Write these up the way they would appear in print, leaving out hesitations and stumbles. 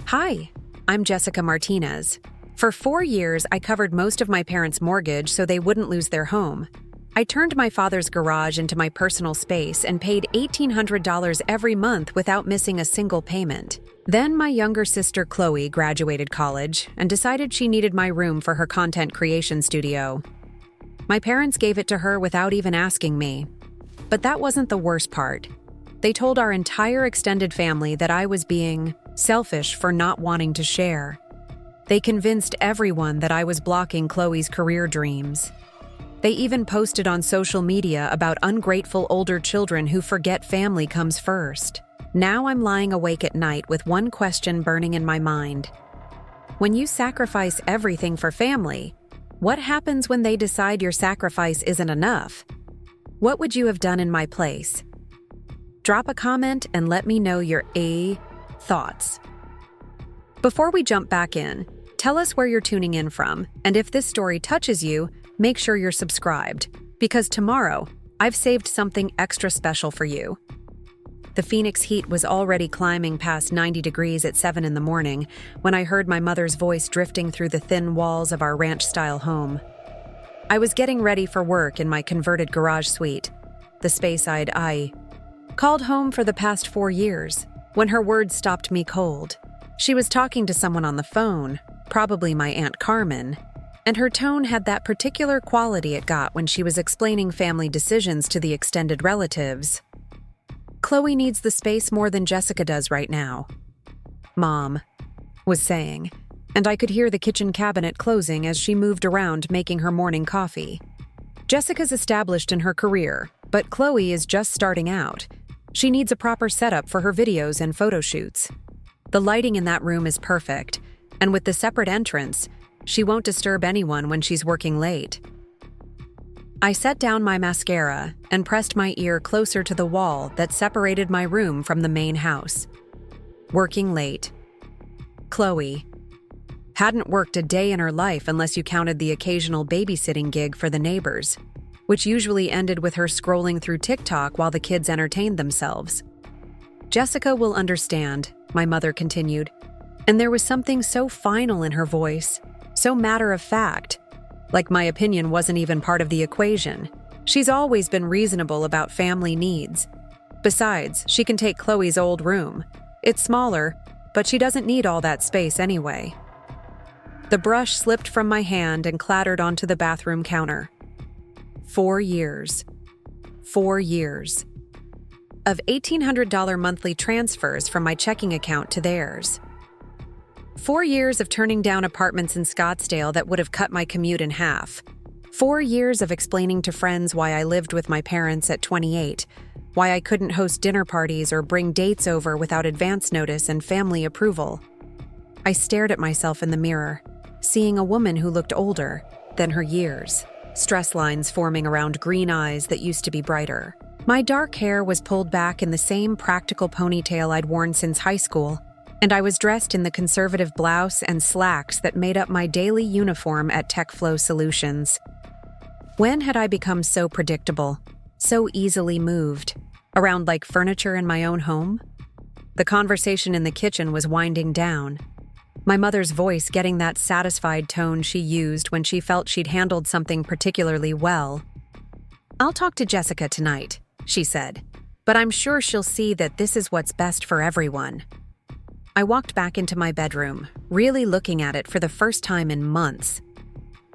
Hi, I'm Jessica Martinez. For 4 years, I covered most of my parents' mortgage so they wouldn't lose their home. I turned my father's garage into my personal space and paid $1,800 every month without missing a single payment. Then my younger sister Chloe graduated college and decided she needed my room for her content creation studio. My parents gave it to her without even asking me. But that wasn't the worst part. They told our entire extended family that I was being selfish for not wanting to share. They convinced everyone that I was blocking Chloe's career dreams. They even posted on social media about ungrateful older children who forget family comes first. Now I'm lying awake at night with one question burning in my mind. When you sacrifice everything for family, what happens when they decide your sacrifice isn't enough? What would you have done in my place? Drop a comment and let me know your thoughts. Before we jump back in, tell us where you're tuning in from, and if this story touches you, make sure you're subscribed, because tomorrow, I've saved something extra special for you. The Phoenix heat was already climbing past 90 degrees at 7 in the morning when I heard my mother's voice drifting through the thin walls of our ranch-style home. I was getting ready for work in my converted garage suite, the space I called home for the past 4 years, when her words stopped me cold. She was talking to someone on the phone, probably my Aunt Carmen, and her tone had that particular quality it got when she was explaining family decisions to the extended relatives. Chloe needs the space more than Jessica does right now, Mom was saying, and I could hear the kitchen cabinet closing as she moved around making her morning coffee. Jessica's established in her career, but Chloe is just starting out. She needs a proper setup for her videos and photo shoots. The lighting in that room is perfect, and with the separate entrance, she won't disturb anyone when she's working late. I set down my mascara and pressed my ear closer to the wall that separated my room from the main house. Working late. Chloe hadn't worked a day in her life unless you counted the occasional babysitting gig for the neighbors, which usually ended with her scrolling through TikTok while the kids entertained themselves. Jessica will understand, my mother continued, and there was something so final in her voice, so matter-of-fact, like my opinion wasn't even part of the equation. She's always been reasonable about family needs. Besides, she can take Chloe's old room. It's smaller, but she doesn't need all that space anyway. The brush slipped from my hand and clattered onto the bathroom counter. 4 years. 4 years. Of $1,800 monthly transfers from my checking account to theirs. 4 years of turning down apartments in Scottsdale that would have cut my commute in half. 4 years of explaining to friends why I lived with my parents at 28, why I couldn't host dinner parties or bring dates over without advance notice and family approval. I stared at myself in the mirror, seeing a woman who looked older than her years, stress lines forming around green eyes that used to be brighter. My dark hair was pulled back in the same practical ponytail I'd worn since high school, and I was dressed in the conservative blouse and slacks that made up my daily uniform at TechFlow Solutions. When had I become so predictable, so easily moved, around like furniture in my own home? The conversation in the kitchen was winding down, my mother's voice getting that satisfied tone she used when she felt she'd handled something particularly well. "I'll talk to Jessica tonight," she said, "but I'm sure she'll see that this is what's best for everyone." I walked back into my bedroom, really looking at it for the first time in months.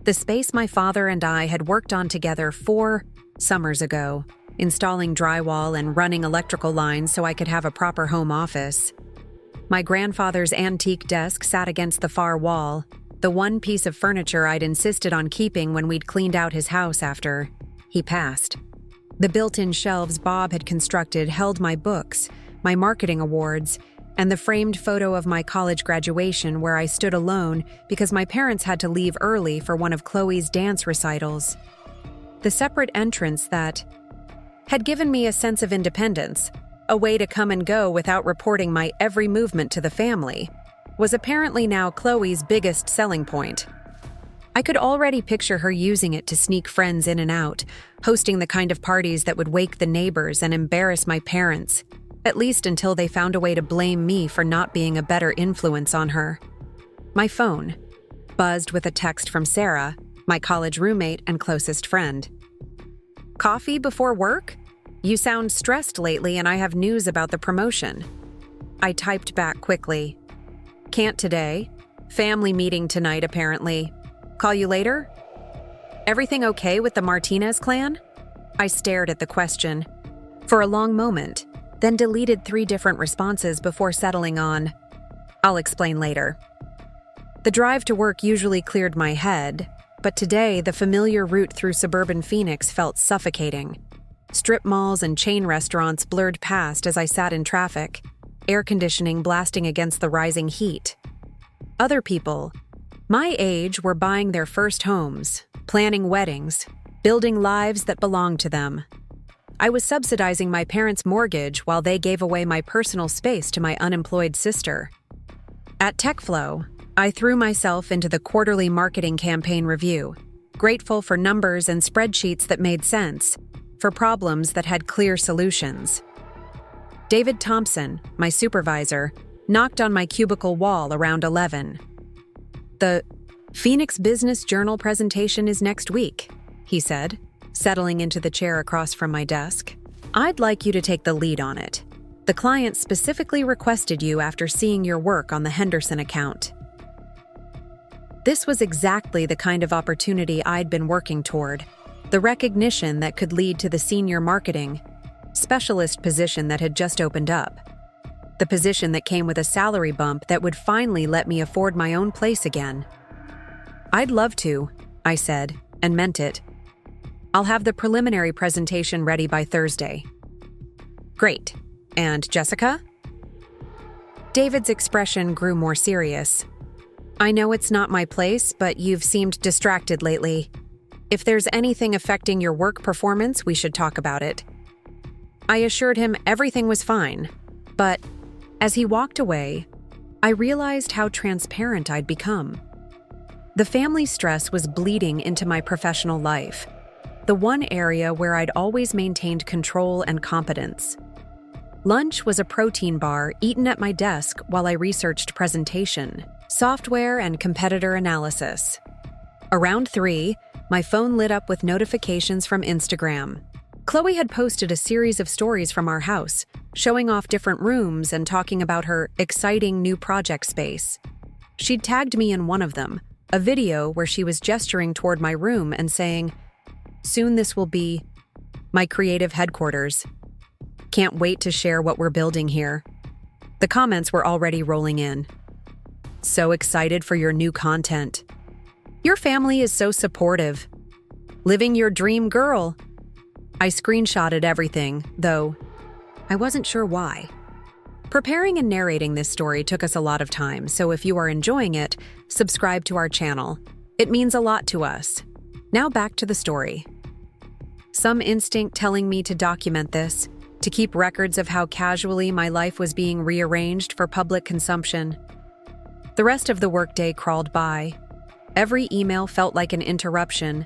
The space my father and I had worked on together 4 summers ago, installing drywall and running electrical lines so I could have a proper home office. My grandfather's antique desk sat against the far wall, the one piece of furniture I'd insisted on keeping when we'd cleaned out his house after he passed. The built-in shelves Bob had constructed held my books, my marketing awards, and the framed photo of my college graduation where I stood alone because my parents had to leave early for one of Chloe's dance recitals. The separate entrance that had given me a sense of independence, a way to come and go without reporting my every movement to the family, was apparently now Chloe's biggest selling point. I could already picture her using it to sneak friends in and out, hosting the kind of parties that would wake the neighbors and embarrass my parents. at least until they found a way to blame me for not being a better influence on her. My phone buzzed with a text from Sarah, my college roommate and closest friend. "Coffee before work? You sound stressed lately and I have news about the promotion." I typed back quickly. "Can't today. Family meeting tonight, apparently. Call you later?" "Everything okay with the Martinez clan?" I stared at the question for a long moment, then deleted 3 different responses before settling on, "I'll explain later." The drive to work usually cleared my head, but today the familiar route through suburban Phoenix felt suffocating. Strip malls and chain restaurants blurred past as I sat in traffic, air conditioning blasting against the rising heat. Other people, my age, were buying their first homes, planning weddings, building lives that belonged to them. I was subsidizing my parents' mortgage while they gave away my personal space to my unemployed sister. At TechFlow, I threw myself into the quarterly marketing campaign review, grateful for numbers and spreadsheets that made sense, for problems that had clear solutions. David Thompson, my supervisor, knocked on my cubicle wall around 11. "The Phoenix Business Journal presentation is next week," he said, settling into the chair across from my desk. "I'd like you to take the lead on it. The client specifically requested you after seeing your work on the Henderson account." This was exactly the kind of opportunity I'd been working toward, the recognition that could lead to the senior marketing specialist position that had just opened up. The position that came with a salary bump that would finally let me afford my own place again. "I'd love to," I said, and meant it. "I'll have the preliminary presentation ready by Thursday." "Great. And Jessica?" David's expression grew more serious. "I know it's not my place, but you've seemed distracted lately. If there's anything affecting your work performance, we should talk about it." I assured him everything was fine, but as he walked away, I realized how transparent I'd become. The family stress was bleeding into my professional life, the one area where I'd always maintained control and competence. Lunch was a protein bar eaten at my desk while I researched presentation, software, and competitor analysis. Around 3, my phone lit up with notifications from Instagram. Chloe had posted a series of stories from our house, showing off different rooms and talking about her exciting new project space. She'd tagged me in one of them, a video where she was gesturing toward my room and saying, "Soon this will be my creative headquarters. Can't wait to share what we're building here." The comments were already rolling in. "So excited for your new content. Your family is so supportive. Living your dream, girl." I screenshotted everything, though I wasn't sure why. Preparing and narrating this story took us a lot of time, so if you are enjoying it, subscribe to our channel. It means a lot to us. Now back to the story. Some instinct telling me to document this, to keep records of how casually my life was being rearranged for public consumption. The rest of the workday crawled by. Every email felt like an interruption,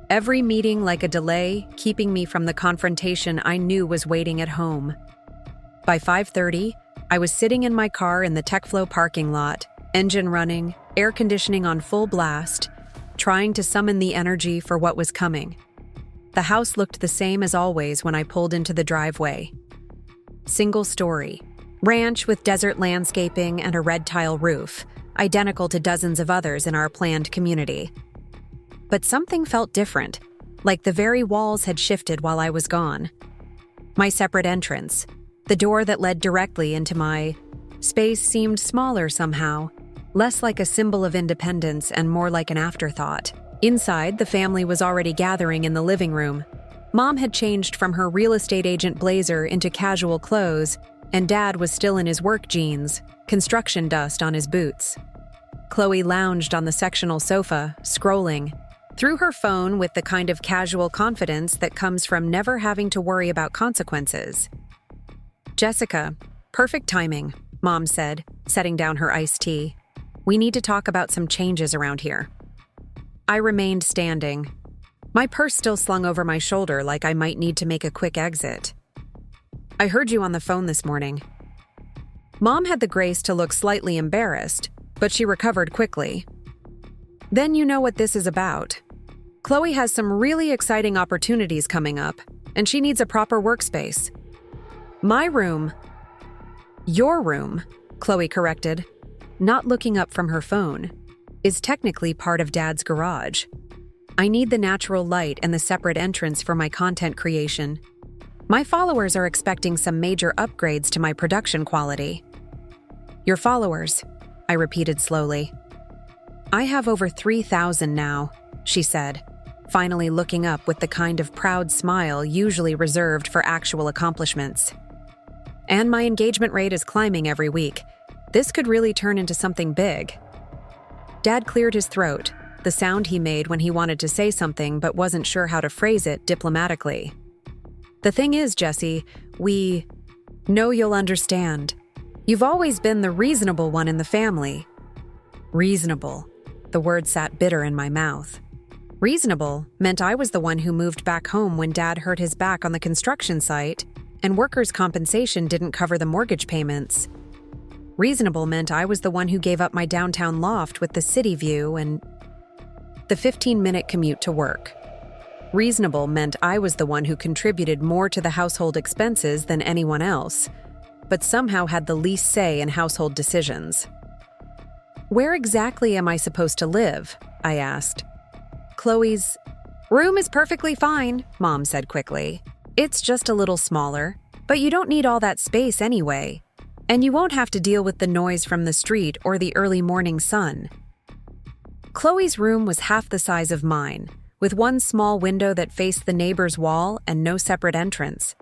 every meeting like a delay, keeping me from the confrontation I knew was waiting at home. By 5:30, I was sitting in my car in the TechFlow parking lot, engine running, air conditioning on full blast, trying to summon the energy for what was coming. The house looked the same as always when I pulled into the driveway. Single story, ranch with desert landscaping and a red tile roof, identical to dozens of others in our planned community. But something felt different, like the very walls had shifted while I was gone. My separate entrance, the door that led directly into my space, seemed smaller somehow, less like a symbol of independence and more like an afterthought. Inside, the family was already gathering in the living room. Mom had changed from her real estate agent blazer into casual clothes, and Dad was still in his work jeans, construction dust on his boots. Chloe lounged on the sectional sofa, scrolling, through her phone with the kind of casual confidence that comes from never having to worry about consequences. "Jessica, perfect timing," Mom said, setting down her iced tea. "We need to talk about some changes around here." I remained standing, my purse still slung over my shoulder like I might need to make a quick exit. I heard you on the phone this morning. Mom had the grace to look slightly embarrassed, but she recovered quickly. Then you know what this is about. Chloe has some really exciting opportunities coming up, and she needs a proper workspace. My room. Your room, Chloe corrected, not looking up from her phone, is technically part of Dad's garage. I need the natural light and the separate entrance for my content creation. My followers are expecting some major upgrades to my production quality. Your followers, I repeated slowly. I have over 3,000 now, she said, finally looking up with the kind of proud smile usually reserved for actual accomplishments. And my engagement rate is climbing every week. This could really turn into something big. Dad cleared his throat, the sound he made when he wanted to say something but wasn't sure how to phrase it diplomatically. The thing is, Jessie, we know you'll understand. You've always been the reasonable one in the family. Reasonable. The word sat bitter in my mouth. Reasonable meant I was the one who moved back home when Dad hurt his back on the construction site, and workers' compensation didn't cover the mortgage payments. Reasonable meant I was the one who gave up my downtown loft with the city view and the 15-minute commute to work. Reasonable meant I was the one who contributed more to the household expenses than anyone else, but somehow had the least say in household decisions. Where exactly am I supposed to live? I asked. Chloe's room is perfectly fine, Mom said quickly. It's just a little smaller, but you don't need all that space anyway. And you won't have to deal with the noise from the street or the early morning sun. Chloe's room was half the size of mine, with one small window that faced the neighbor's wall and no separate entrance.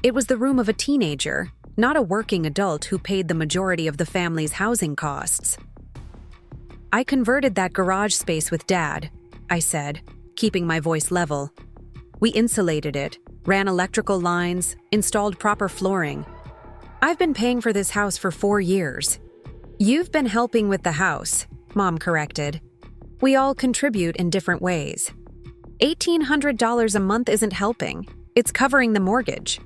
It was the room of a teenager, not a working adult who paid the majority of the family's housing costs. I converted that garage space with Dad, I said, keeping my voice level. We insulated it, ran electrical lines, installed proper flooring. I've been paying for this house for 4 years. You've been helping with the house, Mom corrected. We all contribute in different ways. $1,800 a month isn't helping. It's covering the mortgage.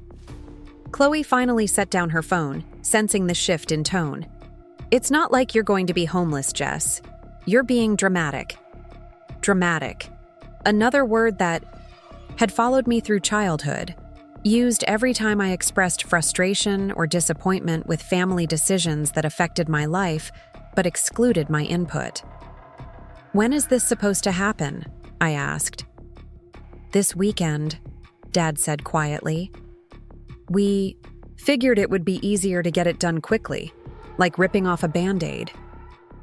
Chloe finally set down her phone, sensing the shift in tone. It's not like you're going to be homeless, Jess. You're being dramatic. Dramatic. Another word that had followed me through childhood, used every time I expressed frustration or disappointment with family decisions that affected my life but excluded my input. When is this supposed to happen? I asked. This weekend, Dad said quietly. We figured it would be easier to get it done quickly, like ripping off a Band-Aid.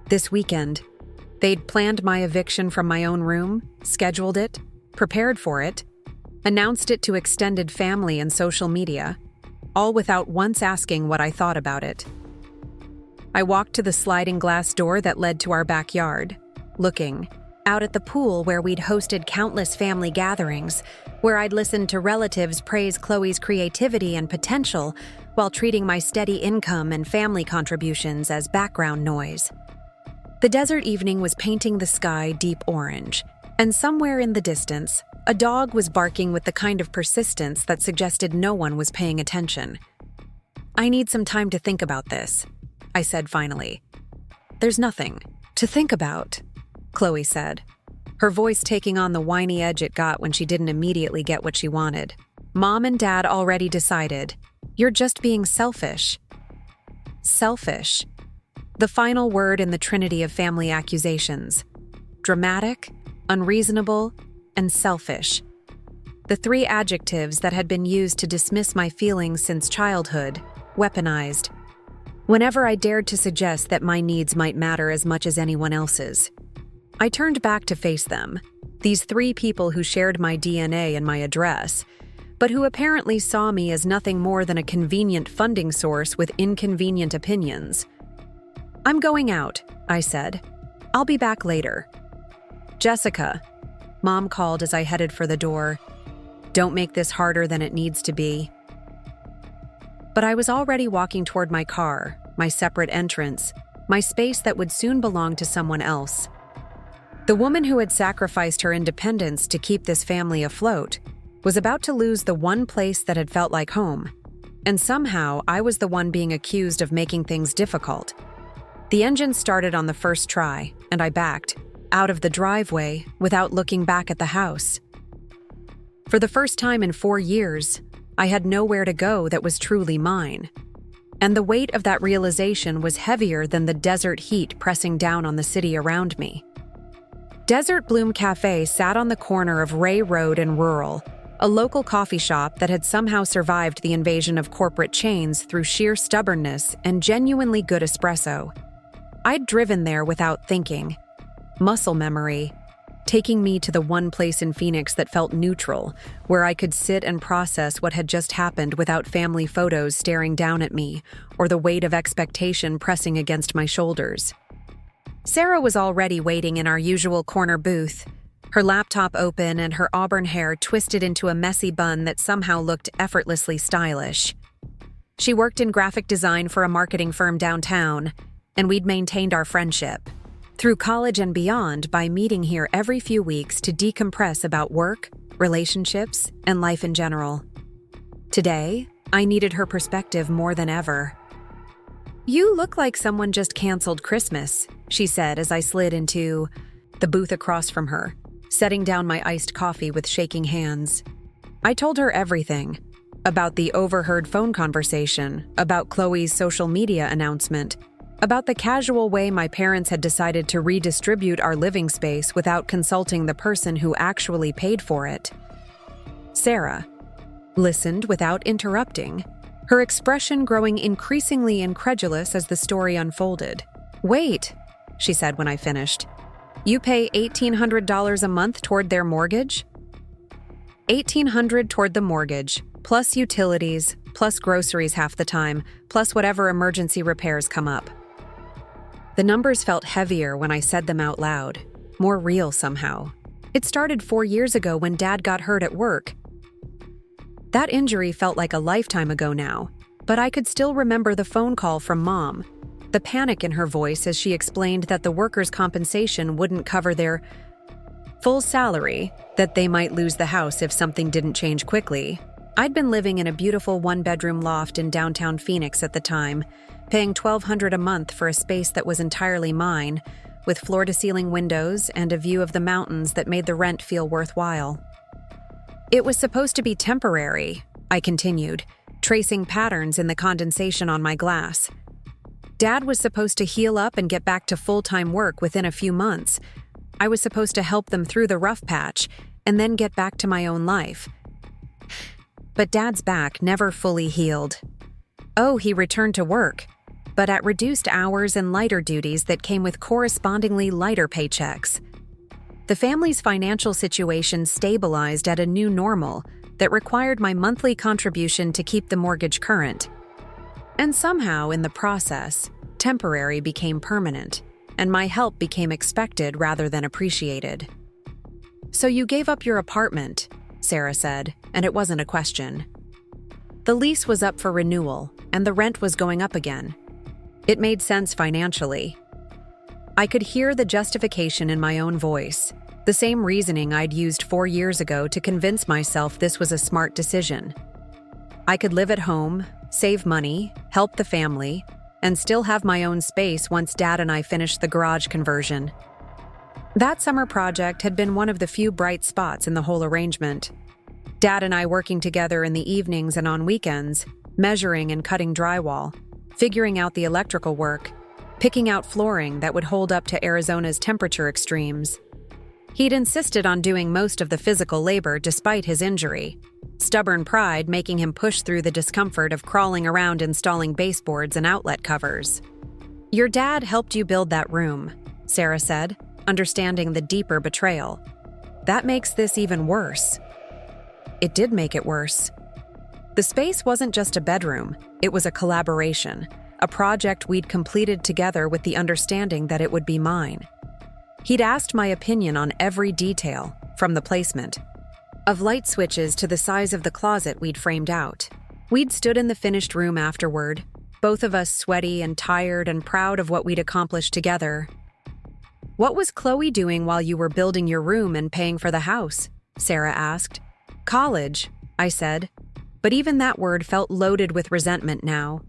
This weekend, they'd planned my eviction from my own room, scheduled it, prepared for it, announced it to extended family and social media, all without once asking what I thought about it. I walked to the sliding glass door that led to our backyard, looking out at the pool where we'd hosted countless family gatherings, where I'd listened to relatives praise Chloe's creativity and potential while treating my steady income and family contributions as background noise. The desert evening was painting the sky deep orange, and somewhere in the distance, a dog was barking with the kind of persistence that suggested no one was paying attention. I need some time to think about this, I said finally. There's nothing to think about, Chloe said, her voice taking on the whiny edge it got when she didn't immediately get what she wanted. Mom and Dad already decided. You're just being selfish. Selfish. The final word in the trinity of family accusations. Dramatic, unreasonable, and selfish. The 3 adjectives that had been used to dismiss my feelings since childhood, weaponized. Whenever I dared to suggest that my needs might matter as much as anyone else's. I turned back to face them, these 3 people who shared my DNA and my address, but who apparently saw me as nothing more than a convenient funding source with inconvenient opinions. I'm going out, I said. I'll be back later. Jessica, Mom called as I headed for the door. Don't make this harder than it needs to be. But I was already walking toward my car, my separate entrance, my space that would soon belong to someone else. The woman who had sacrificed her independence to keep this family afloat was about to lose the one place that had felt like home. and somehow I was the one being accused of making things difficult. The engine started on the first try, and I backed out of the driveway without looking back at the house. For the first time in 4 years, I had nowhere to go that was truly mine. And the weight of that realization was heavier than the desert heat pressing down on the city around me. Desert Bloom Cafe sat on the corner of Ray Road and Rural, a local coffee shop that had somehow survived the invasion of corporate chains through sheer stubbornness and genuinely good espresso. I'd driven there without thinking. Muscle memory, taking me to the one place in Phoenix that felt neutral, where I could sit and process what had just happened without family photos staring down at me or the weight of expectation pressing against my shoulders. Sarah was already waiting in our usual corner booth, her laptop open and her auburn hair twisted into a messy bun that somehow looked effortlessly stylish. She worked in graphic design for a marketing firm downtown, and we'd maintained our friendship through college and beyond by meeting here every few weeks to decompress about work, relationships, and life in general. Today, I needed her perspective more than ever. "You look like someone just canceled Christmas," she said as I slid into the booth across from her, setting down my iced coffee with shaking hands. I told her everything, about the overheard phone conversation, about Chloe's social media announcement, about the casual way my parents had decided to redistribute our living space without consulting the person who actually paid for it. Sarah listened without interrupting, her expression growing increasingly incredulous as the story unfolded. "Wait," she said when I finished. "You pay $1,800 a month toward their mortgage?" $1,800 toward the mortgage, plus utilities, plus groceries half the time, plus whatever emergency repairs come up. The numbers felt heavier when I said them out loud, more real somehow. It started 4 years ago when Dad got hurt at work. That injury felt like a lifetime ago now, but I could still remember the phone call from Mom, the panic in her voice as she explained that the workers' compensation wouldn't cover their full salary, that they might lose the house if something didn't change quickly. I'd been living in a beautiful one-bedroom loft in downtown Phoenix at the time, paying $1,200 a month for a space that was entirely mine, with floor-to-ceiling windows and a view of the mountains that made the rent feel worthwhile. "It was supposed to be temporary," I continued, tracing patterns in the condensation on my glass. "Dad was supposed to heal up and get back to full-time work within a few months. I was supposed to help them through the rough patch and then get back to my own life. But Dad's back never fully healed. Oh, he returned to work, but at reduced hours and lighter duties that came with correspondingly lighter paychecks. The family's financial situation stabilized at a new normal that required my monthly contribution to keep the mortgage current. And somehow, in the process, temporary became permanent, and my help became expected rather than appreciated." "So you gave up your apartment," Sarah said, and it wasn't a question. "The lease was up for renewal, and the rent was going up again. It made sense financially." I could hear the justification in my own voice, the same reasoning I'd used 4 years ago to convince myself this was a smart decision. I could live at home, save money, help the family, and still have my own space once Dad and I finished the garage conversion. That summer project had been one of the few bright spots in the whole arrangement. Dad and I working together in the evenings and on weekends, measuring and cutting drywall, figuring out the electrical work, picking out flooring that would hold up to Arizona's temperature extremes. He'd insisted on doing most of the physical labor despite his injury, stubborn pride making him push through the discomfort of crawling around installing baseboards and outlet covers. "Your dad helped you build that room," Sarah said, understanding the deeper betrayal. "That makes this even worse." It did make it worse. The space wasn't just a bedroom, it was a collaboration, a project we'd completed together with the understanding that it would be mine. He'd asked my opinion on every detail, from the placement of light switches to the size of the closet we'd framed out. We'd stood in the finished room afterward, both of us sweaty and tired and proud of what we'd accomplished together. "What was Chloe doing while you were building your room and paying for the house?" Sarah asked. "College," I said. but even that word felt loaded with resentment now.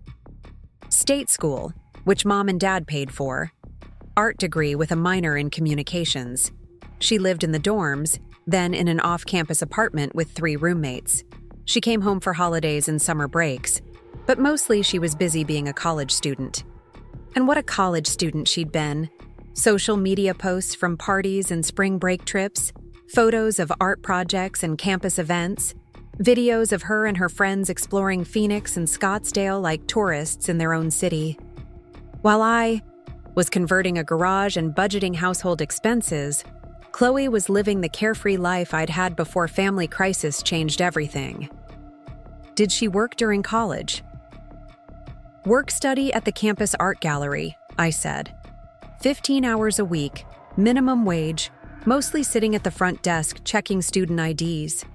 State school, which Mom and Dad paid for. Art degree with a minor in communications. She lived in the dorms, then in an off-campus apartment with 3 roommates. She came home for holidays and summer breaks, but mostly she was busy being a college student. And what a college student she'd been. Social media posts from parties and spring break trips, photos of art projects and campus events, videos of her and her friends exploring Phoenix and Scottsdale like tourists in their own city. While I was converting a garage and budgeting household expenses, Chloe was living the carefree life I'd had before family crisis changed everything. Did she work during college? Work-study at the campus art gallery, I said. 15 hours a week, minimum wage, mostly sitting at the front desk checking student IDs.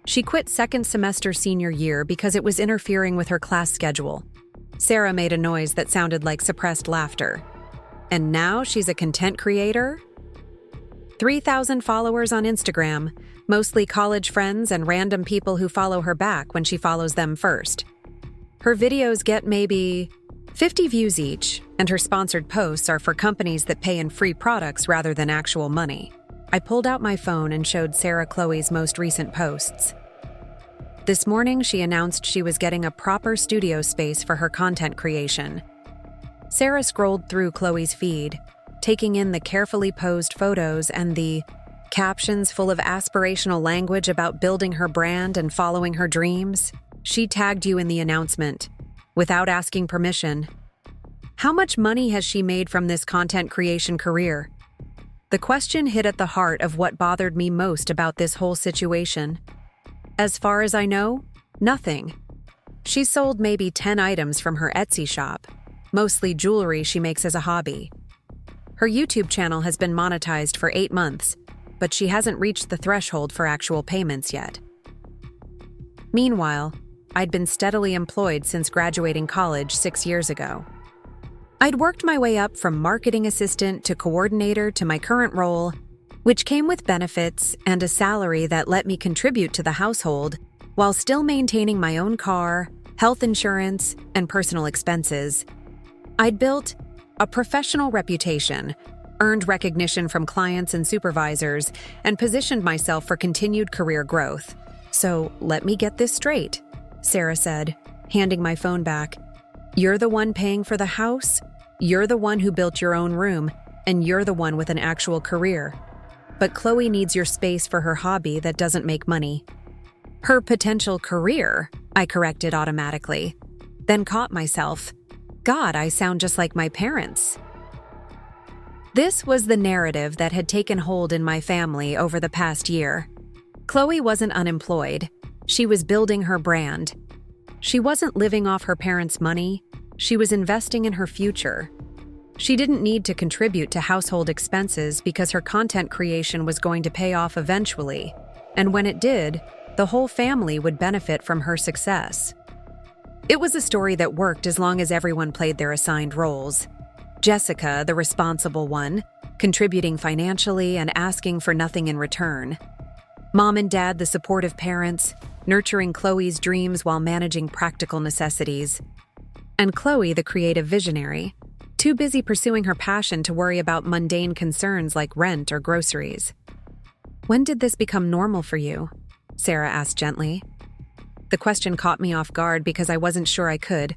She quit second semester senior year because it was interfering with her class schedule. Sarah made a noise that sounded like suppressed laughter. And now she's a content creator? 3,000 followers on Instagram, mostly college friends and random people who follow her back when she follows them first. Her videos get maybe 50 views each, and her sponsored posts are for companies that pay in free products rather than actual money. I pulled out my phone and showed Sarah Chloe's most recent posts. This morning, she announced she was getting a proper studio space for her content creation. Sarah scrolled through Chloe's feed, taking in the carefully posed photos and the captions full of aspirational language about building her brand and following her dreams. She tagged you in the announcement, without asking permission. How much money has she made from this content creation career? The question hit at the heart of what bothered me most about this whole situation. As far as I know, nothing. She sold maybe 10 items from her Etsy shop, mostly jewelry she makes as a hobby. Her YouTube channel has been monetized for 8 months, but she hasn't reached the threshold for actual payments yet. Meanwhile, I'd been steadily employed since graduating college 6 years ago. I'd worked my way up from marketing assistant to coordinator to my current role, which came with benefits and a salary that let me contribute to the household while still maintaining my own car, health insurance, and personal expenses. I'd built a professional reputation, earned recognition from clients and supervisors, and positioned myself for continued career growth. So let me get this straight, Sarah said, handing my phone back. You're the one paying for the house, you're the one who built your own room, and you're the one with an actual career. But Chloe needs your space for her hobby that doesn't make money. Her potential career, I corrected automatically, then caught myself. God, I sound just like my parents. This was the narrative that had taken hold in my family over the past year. Chloe wasn't unemployed. She was building her brand. She wasn't living off her parents' money. She was investing in her future. She didn't need to contribute to household expenses because her content creation was going to pay off eventually. And when it did, the whole family would benefit from her success. It was a story that worked as long as everyone played their assigned roles. Jessica, the responsible one, contributing financially and asking for nothing in return. Mom and Dad, the supportive parents, nurturing Chloe's dreams while managing practical necessities. And Chloe, the creative visionary, too busy pursuing her passion to worry about mundane concerns like rent or groceries. When did this become normal for you? Sarah asked gently. The question caught me off guard because I wasn't sure I could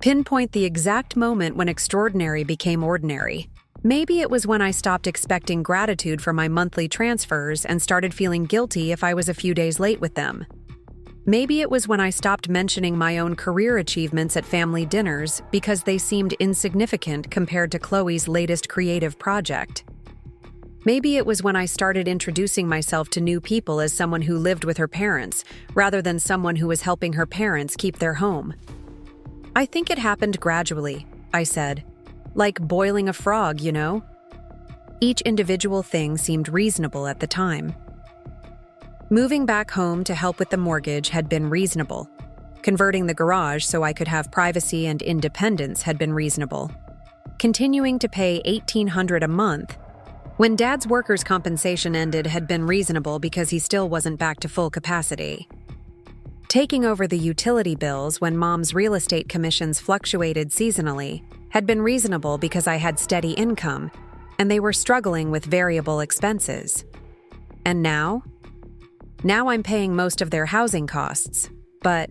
pinpoint the exact moment when extraordinary became ordinary. Maybe it was when I stopped expecting gratitude for my monthly transfers and started feeling guilty if I was a few days late with them. Maybe it was when I stopped mentioning my own career achievements at family dinners because they seemed insignificant compared to Chloe's latest creative project. Maybe it was when I started introducing myself to new people as someone who lived with her parents, rather than someone who was helping her parents keep their home. I think it happened gradually, I said. Like boiling a frog, you know? Each individual thing seemed reasonable at the time. Moving back home to help with the mortgage had been reasonable. Converting the garage so I could have privacy and independence had been reasonable. Continuing to pay $1,800 a month when Dad's workers' compensation ended had been reasonable because he still wasn't back to full capacity. Taking over the utility bills when Mom's real estate commissions fluctuated seasonally had been reasonable because I had steady income, and they were struggling with variable expenses. And now? Now I'm paying most of their housing costs, but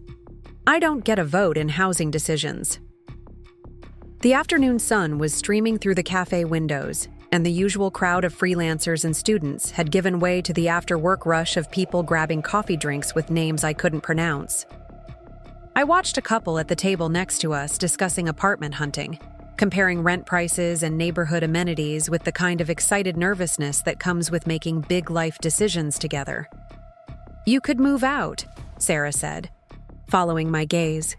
I don't get a vote in housing decisions. The afternoon sun was streaming through the cafe windows, and the usual crowd of freelancers and students had given way to the after-work rush of people grabbing coffee drinks with names I couldn't pronounce. I watched a couple at the table next to us discussing apartment hunting, comparing rent prices and neighborhood amenities with the kind of excited nervousness that comes with making big life decisions together. "You could move out," Sarah said, following my gaze.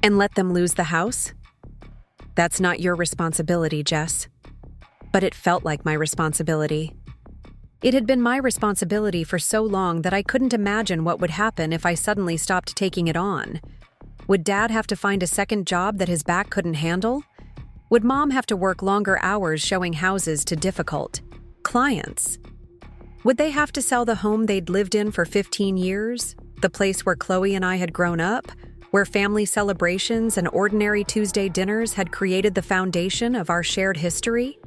"And let them lose the house? That's not your responsibility, Jess." But it felt like my responsibility. It had been my responsibility for so long that I couldn't imagine what would happen if I suddenly stopped taking it on. Would Dad have to find a second job that his back couldn't handle? Would Mom have to work longer hours showing houses to difficult clients? Would they have to sell the home they'd lived in for 15 years? The place where Chloe and I had grown up? Where family celebrations and ordinary Tuesday dinners had created the foundation of our shared history?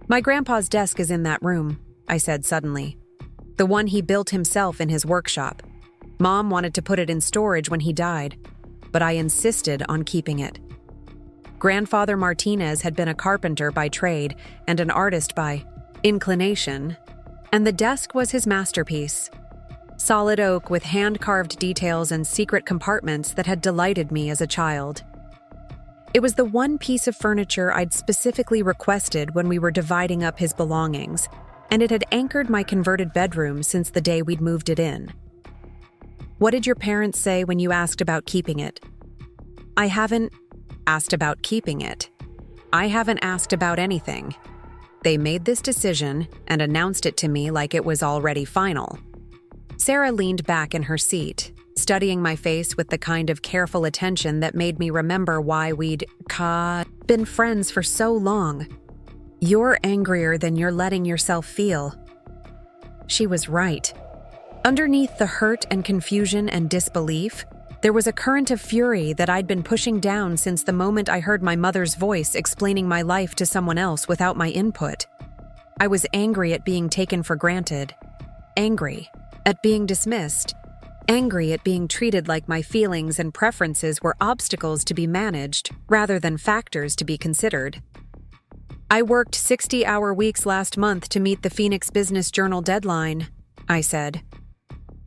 "My grandpa's desk is in that room," I said suddenly. "The one he built himself in his workshop. Mom wanted to put it in storage when he died, but I insisted on keeping it. Grandfather Martinez had been a carpenter by trade and an artist by inclination, and the desk was his masterpiece. Solid oak with hand-carved details and secret compartments that had delighted me as a child. It was the one piece of furniture I'd specifically requested when we were dividing up his belongings, and it had anchored my converted bedroom since the day we'd moved it in. What did your parents say when you asked about keeping it?" "I haven't asked about keeping it. I haven't asked about anything. They made this decision and announced it to me like it was already final." Sarah leaned back in her seat, studying my face with the kind of careful attention that made me remember why we'd been friends for so long. "You're angrier than you're letting yourself feel." She was right. Underneath the hurt and confusion and disbelief, there was a current of fury that I'd been pushing down since the moment I heard my mother's voice explaining my life to someone else without my input. I was angry at being taken for granted, angry at being dismissed, angry at being treated like my feelings and preferences were obstacles to be managed rather than factors to be considered. "I worked 60-hour weeks last month to meet the Phoenix Business Journal deadline," I said.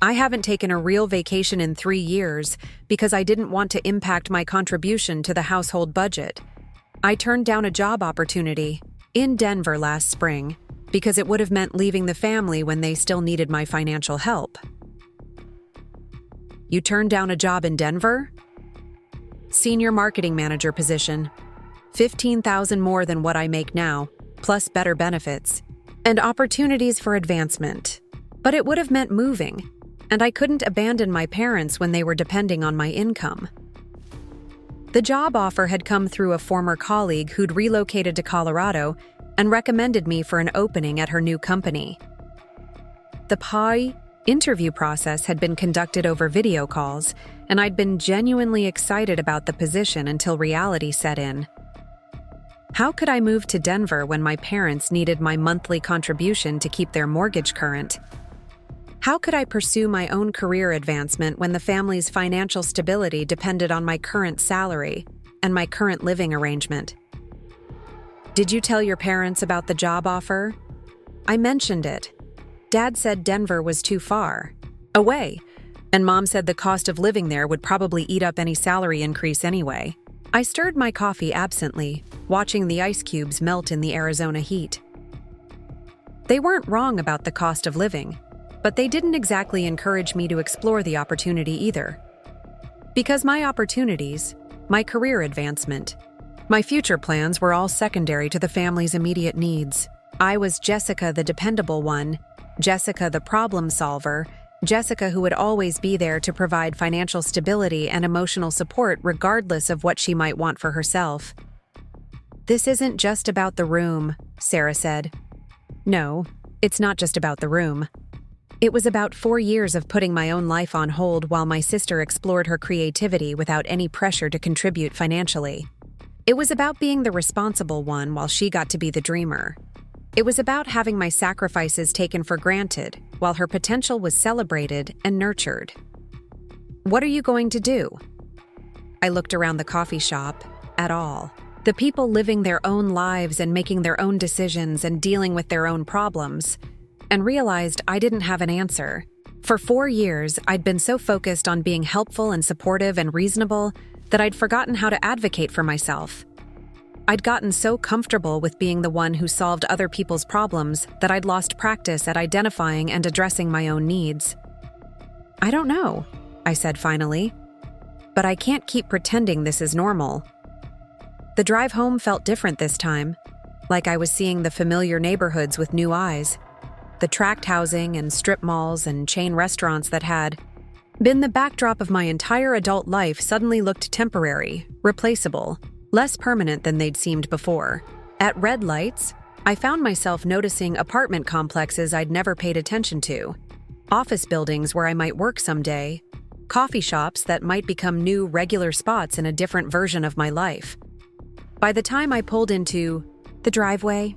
"I haven't taken a real vacation in 3 years because I didn't want to impact my contribution to the household budget. I turned down a job opportunity in Denver last spring because it would have meant leaving the family when they still needed my financial help." "You turned down a job in Denver?" "Senior marketing manager position. $15,000 more than what I make now, plus better benefits, and opportunities for advancement. But it would have meant moving, and I couldn't abandon my parents when they were depending on my income." The job offer had come through a former colleague who'd relocated to Colorado and recommended me for an opening at her new company. The interview process had been conducted over video calls, and I'd been genuinely excited about the position until reality set in. How could I move to Denver when my parents needed my monthly contribution to keep their mortgage current? How could I pursue my own career advancement when the family's financial stability depended on my current salary and my current living arrangement? "Did you tell your parents about the job offer?" I mentioned it. Dad said Denver was too far away, and Mom said the cost of living there would probably eat up any salary increase anyway. I stirred my coffee absently, watching the ice cubes melt in the Arizona heat. They weren't wrong about the cost of living, but they didn't exactly encourage me to explore the opportunity either. Because my opportunities, my career advancement, my future plans were all secondary to the family's immediate needs. I was Jessica the dependable one, Jessica the problem solver, Jessica who would always be there to provide financial stability and emotional support regardless of what she might want for herself. "This isn't just about the room," Sarah said. "No, it's not just about the room. It was about 4 years of putting my own life on hold while my sister explored her creativity without any pressure to contribute financially. It was about being the responsible one while she got to be the dreamer. It was about having my sacrifices taken for granted while her potential was celebrated and nurtured. What are you going to do? I looked around the coffee shop, at all. The people living their own lives and making their own decisions and dealing with their own problems, and realized I didn't have an answer. For 4 years, I'd been so focused on being helpful and supportive and reasonable that I'd forgotten how to advocate for myself. I'd gotten so comfortable with being the one who solved other people's problems that I'd lost practice at identifying and addressing my own needs. I don't know, I said finally, but I can't keep pretending this is normal. The drive home felt different this time, like I was seeing the familiar neighborhoods with new eyes. The tract housing and strip malls and chain restaurants that had been the backdrop of my entire adult life suddenly looked temporary, replaceable, less permanent than they'd seemed before. At red lights, I found myself noticing apartment complexes I'd never paid attention to, office buildings where I might work someday, coffee shops that might become new regular spots in a different version of my life. By the time I pulled into the driveway,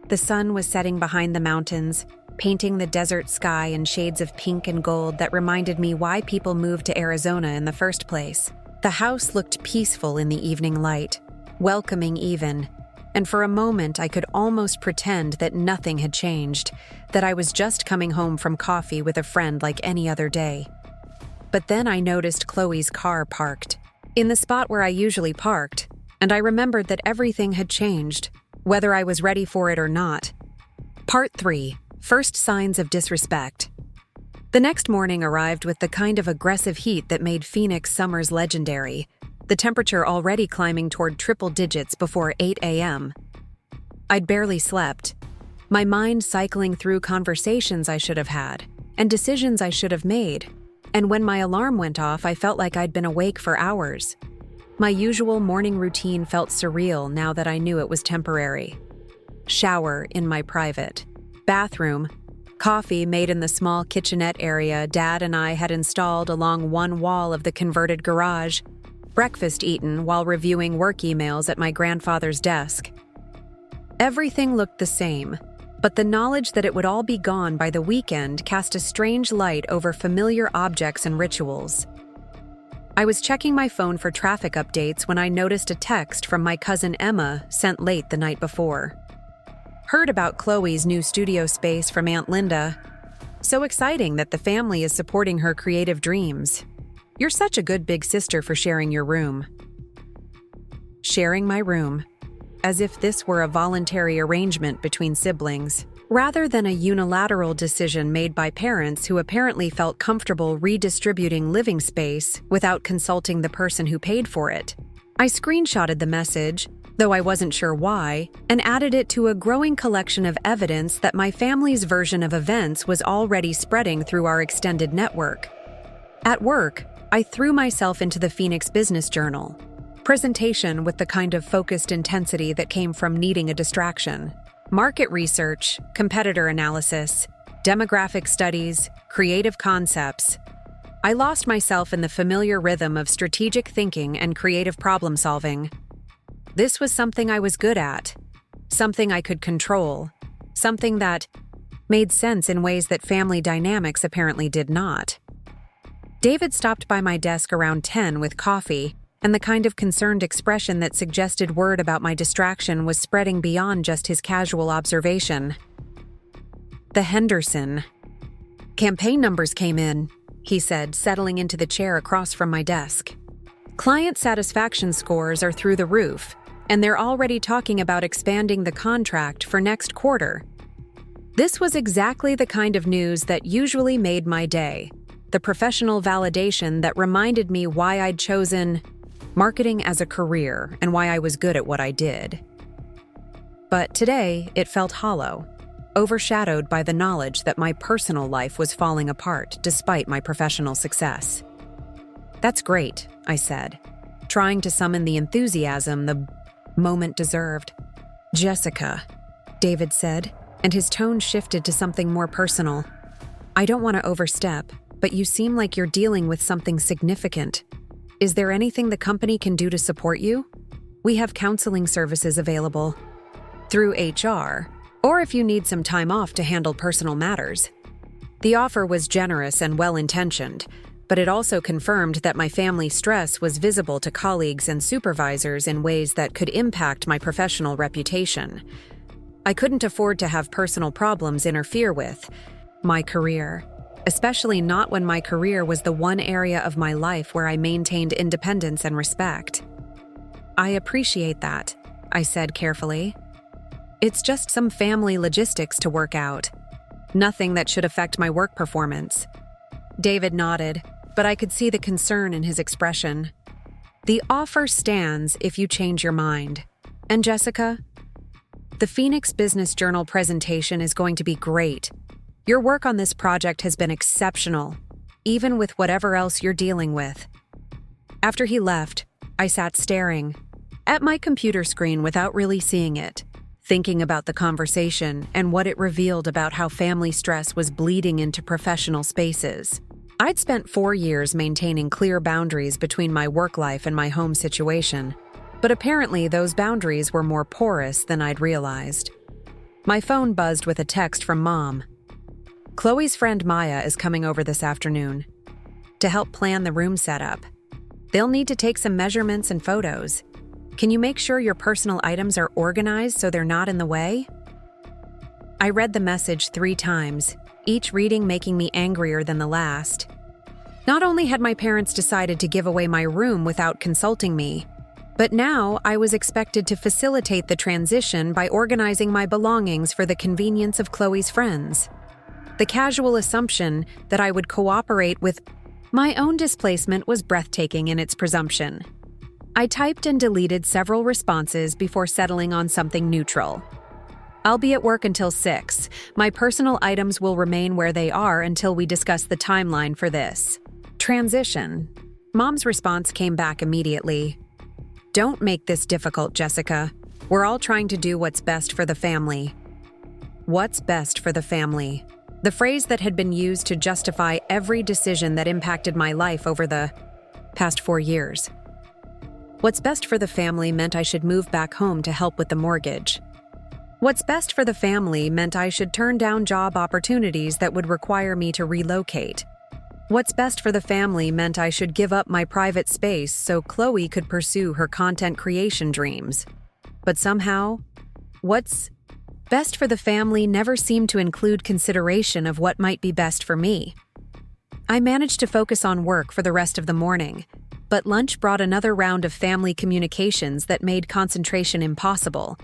the sun was setting behind the mountains, painting the desert sky in shades of pink and gold that reminded me why people moved to Arizona in the first place. The house looked peaceful in the evening light, welcoming even, and for a moment I could almost pretend that nothing had changed, that I was just coming home from coffee with a friend like any other day. But then I noticed Chloe's car parked, in the spot where I usually parked, and I remembered that everything had changed, whether I was ready for it or not. Part 3. First signs of disrespect. The next morning arrived with the kind of aggressive heat that made Phoenix summers legendary, the temperature already climbing toward triple digits before 8 a.m. I'd barely slept, my mind cycling through conversations I should have had and decisions I should have made, and when my alarm went off, I felt like I'd been awake for hours. My usual morning routine felt surreal now that I knew it was temporary. Shower in my private bathroom, coffee made in the small kitchenette area Dad and I had installed along one wall of the converted garage, breakfast eaten while reviewing work emails at my grandfather's desk. Everything looked the same, but the knowledge that it would all be gone by the weekend cast a strange light over familiar objects and rituals. I was checking my phone for traffic updates when I noticed a text from my cousin Emma sent late the night before. Heard about Chloe's new studio space from Aunt Linda. So exciting that the family is supporting her creative dreams. You're such a good big sister for sharing your room. Sharing my room, as if this were a voluntary arrangement between siblings, rather than a unilateral decision made by parents who apparently felt comfortable redistributing living space without consulting the person who paid for it. I screenshotted the message, though I wasn't sure why, and added it to a growing collection of evidence that my family's version of events was already spreading through our extended network. At work, I threw myself into the Phoenix Business Journal. Presentation with the kind of focused intensity that came from needing a distraction. Market research, competitor analysis, demographic studies, creative concepts. I lost myself in the familiar rhythm of strategic thinking and creative problem solving. This was something I was good at, something I could control, something that made sense in ways that family dynamics apparently did not. David stopped by my desk around 10 with coffee, and the kind of concerned expression that suggested word about my distraction was spreading beyond just his casual observation. The Henderson campaign numbers came in, he said, settling into the chair across from my desk. Client satisfaction scores are through the roof, and they're already talking about expanding the contract for next quarter. This was exactly the kind of news that usually made my day, the professional validation that reminded me why I'd chosen marketing as a career and why I was good at what I did. But today, it felt hollow, overshadowed by the knowledge that my personal life was falling apart despite my professional success. That's great, I said, trying to summon the enthusiasm the moment deserved. Jessica, David said, and his tone shifted to something more personal. I don't want to overstep, but you seem like you're dealing with something significant. Is there anything the company can do to support you? We have counseling services available through HR, or if you need some time off to handle personal matters. The offer was generous and well-intentioned, but it also confirmed that my family stress was visible to colleagues and supervisors in ways that could impact my professional reputation. I couldn't afford to have personal problems interfere with my career, especially not when my career was the one area of my life where I maintained independence and respect. I appreciate that, I said carefully. It's just some family logistics to work out. Nothing that should affect my work performance. David nodded, but I could see the concern in his expression. The offer stands if you change your mind. And Jessica? The Phoenix Business Journal presentation is going to be great. Your work on this project has been exceptional, even with whatever else you're dealing with. After he left, I sat staring at my computer screen without really seeing it, thinking about the conversation and what it revealed about how family stress was bleeding into professional spaces. I'd spent 4 years maintaining clear boundaries between my work life and my home situation, but apparently those boundaries were more porous than I'd realized. My phone buzzed with a text from Mom. Chloe's friend Maya is coming over this afternoon to help plan the room setup. They'll need to take some measurements and photos. Can you make sure your personal items are organized so they're not in the way? I read the message 3 times, each reading making me angrier than the last. Not only had my parents decided to give away my room without consulting me, but now I was expected to facilitate the transition by organizing my belongings for the convenience of Chloe's friends. The casual assumption that I would cooperate with my own displacement was breathtaking in its presumption. I typed and deleted several responses before settling on something neutral. I'll be at work until 6. My personal items will remain where they are until we discuss the timeline for this transition. Mom's response came back immediately. Don't make this difficult, Jessica. We're all trying to do what's best for the family. What's best for the family? The phrase that had been used to justify every decision that impacted my life over the past 4 years. What's best for the family meant I should move back home to help with the mortgage. What's best for the family meant I should turn down job opportunities that would require me to relocate. What's best for the family meant I should give up my private space so Chloe could pursue her content creation dreams. But somehow, what's best for the family never seemed to include consideration of what might be best for me. I managed to focus on work for the rest of the morning, but lunch brought another round of family communications that made concentration impossible.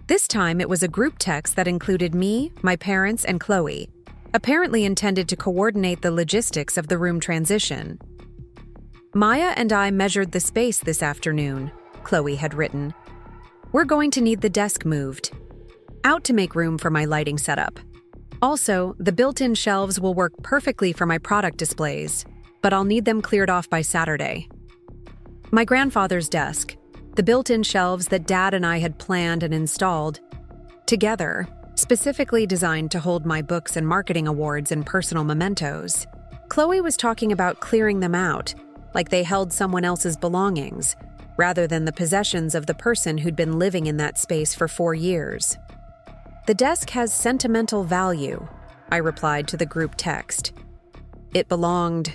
This time it was a group text that included me, my parents, and Chloe, apparently intended to coordinate the logistics of the room transition. Maya and I measured the space this afternoon, Chloe had written. We're going to need the desk moved out to make room for my lighting setup. Also, the built-in shelves will work perfectly for my product displays, but I'll need them cleared off by Saturday. My grandfather's desk, the built-in shelves that Dad and I had planned and installed together, specifically designed to hold my books and marketing awards and personal mementos. Chloe was talking about clearing them out, like they held someone else's belongings, rather than the possessions of the person who'd been living in that space for 4 years. The desk has sentimental value, I replied to the group text. It belonged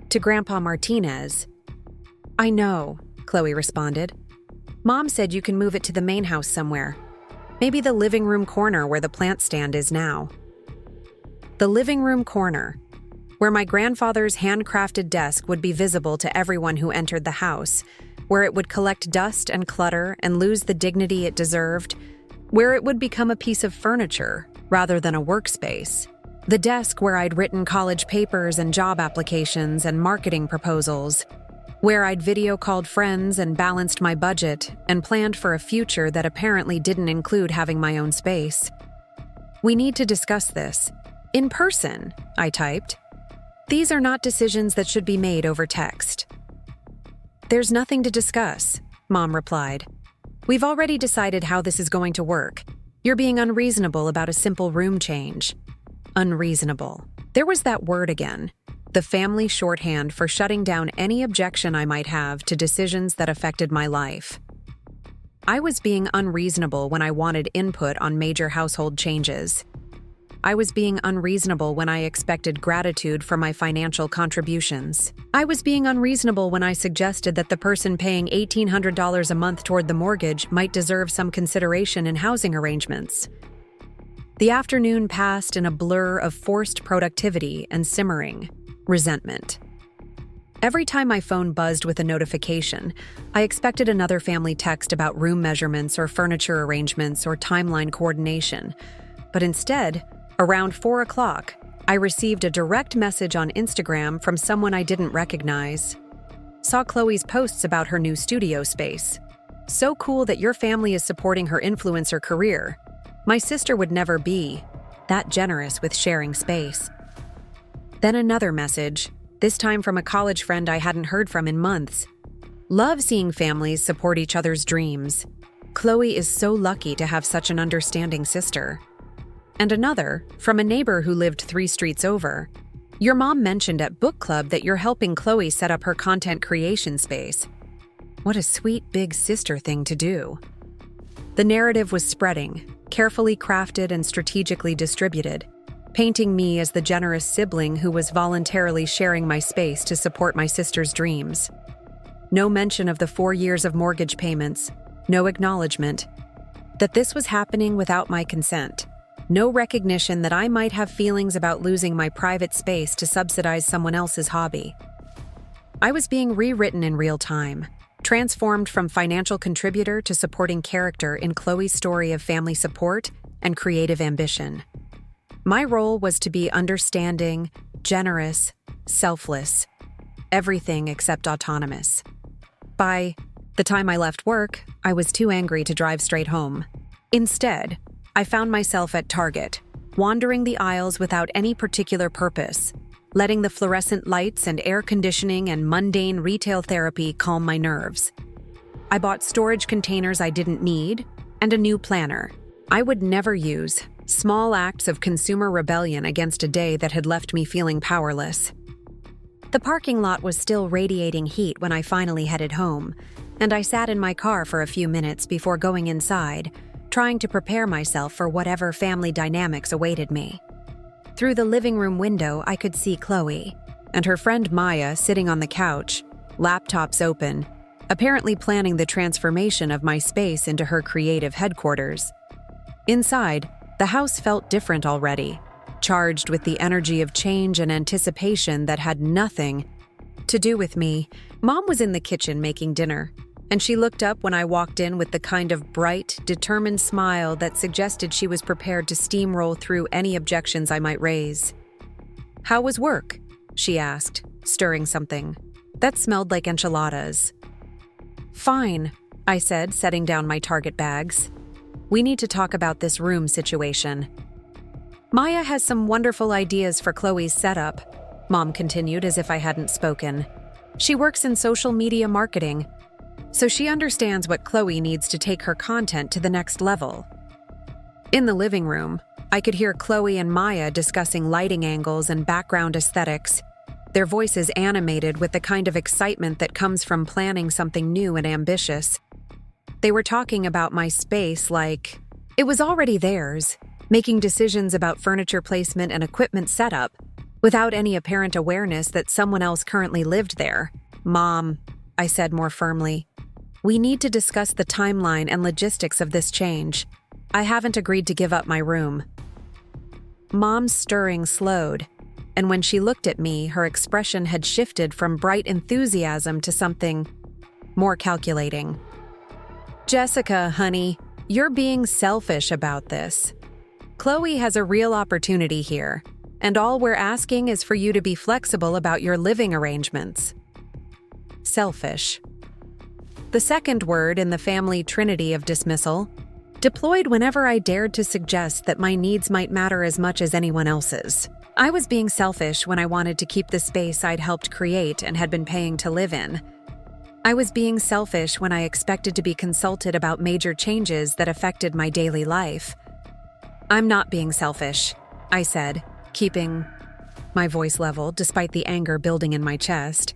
to Grandpa Martinez. I know, Chloe responded. Mom said you can move it to the main house somewhere. Maybe the living room corner where the plant stand is now. The living room corner, where my grandfather's handcrafted desk would be visible to everyone who entered the house, where it would collect dust and clutter and lose the dignity it deserved, where it would become a piece of furniture rather than a workspace. The desk where I'd written college papers and job applications and marketing proposals, where I'd video called friends and balanced my budget and planned for a future that apparently didn't include having my own space. We need to discuss this. In person, I typed. These are not decisions that should be made over text. There's nothing to discuss, Mom replied. We've already decided how this is going to work. You're being unreasonable about a simple room change. Unreasonable. There was that word again, the family shorthand for shutting down any objection I might have to decisions that affected my life. I was being unreasonable when I wanted input on major household changes. I was being unreasonable when I expected gratitude for my financial contributions. I was being unreasonable when I suggested that the person paying $1,800 a month toward the mortgage might deserve some consideration in housing arrangements. The afternoon passed in a blur of forced productivity and simmering resentment. Every time my phone buzzed with a notification, I expected another family text about room measurements or furniture arrangements or timeline coordination. But instead, around 4 o'clock, I received a direct message on Instagram from someone I didn't recognize. Saw Chloe's posts about her new studio space. So cool that your family is supporting her influencer career. My sister would never be that generous with sharing space. Then another message, this time from a college friend I hadn't heard from in months. Love seeing families support each other's dreams. Chloe is so lucky to have such an understanding sister. And another, from a neighbor who lived 3 streets over. Your mom mentioned at book club that you're helping Chloe set up her content creation space. What a sweet big sister thing to do. The narrative was spreading, carefully crafted and strategically distributed, painting me as the generous sibling who was voluntarily sharing my space to support my sister's dreams. No mention of the 4 years of mortgage payments, no acknowledgement that this was happening without my consent. No recognition that I might have feelings about losing my private space to subsidize someone else's hobby. I was being rewritten in real time, transformed from financial contributor to supporting character in Chloe's story of family support and creative ambition. My role was to be understanding, generous, selfless, everything except autonomous. By the time I left work, I was too angry to drive straight home. Instead, I found myself at Target, wandering the aisles without any particular purpose, letting the fluorescent lights and air conditioning and mundane retail therapy calm my nerves. I bought storage containers I didn't need and a new planner I would never use, small acts of consumer rebellion against a day that had left me feeling powerless. The parking lot was still radiating heat when I finally headed home, and I sat in my car for a few minutes before going inside, trying to prepare myself for whatever family dynamics awaited me. Through the living room window, I could see Chloe and her friend Maya sitting on the couch, laptops open, apparently planning the transformation of my space into her creative headquarters. Inside, the house felt different already, charged with the energy of change and anticipation that had nothing to do with me. Mom was in the kitchen making dinner, and she looked up when I walked in with the kind of bright, determined smile that suggested she was prepared to steamroll through any objections I might raise. "How was work?" she asked, stirring something. That smelled like enchiladas. "Fine," I said, setting down my Target bags. "We need to talk about this room situation." "Maya has some wonderful ideas for Chloe's setup," Mom continued as if I hadn't spoken. "She works in social media marketing, so she understands what Chloe needs to take her content to the next level." In the living room, I could hear Chloe and Maya discussing lighting angles and background aesthetics, their voices animated with the kind of excitement that comes from planning something new and ambitious. They were talking about my space like it was already theirs, making decisions about furniture placement and equipment setup, without any apparent awareness that someone else currently lived there. "Mom," I said more firmly, "we need to discuss the timeline and logistics of this change. I haven't agreed to give up my room." Mom's stirring slowed, and when she looked at me, her expression had shifted from bright enthusiasm to something more calculating. "Jessica, honey, you're being selfish about this. Chloe has a real opportunity here, and all we're asking is for you to be flexible about your living arrangements." Selfish. The second word in the family trinity of dismissal, deployed whenever I dared to suggest that my needs might matter as much as anyone else's. I was being selfish when I wanted to keep the space I'd helped create and had been paying to live in. I was being selfish when I expected to be consulted about major changes that affected my daily life. "I'm not being selfish," I said, keeping my voice level despite the anger building in my chest.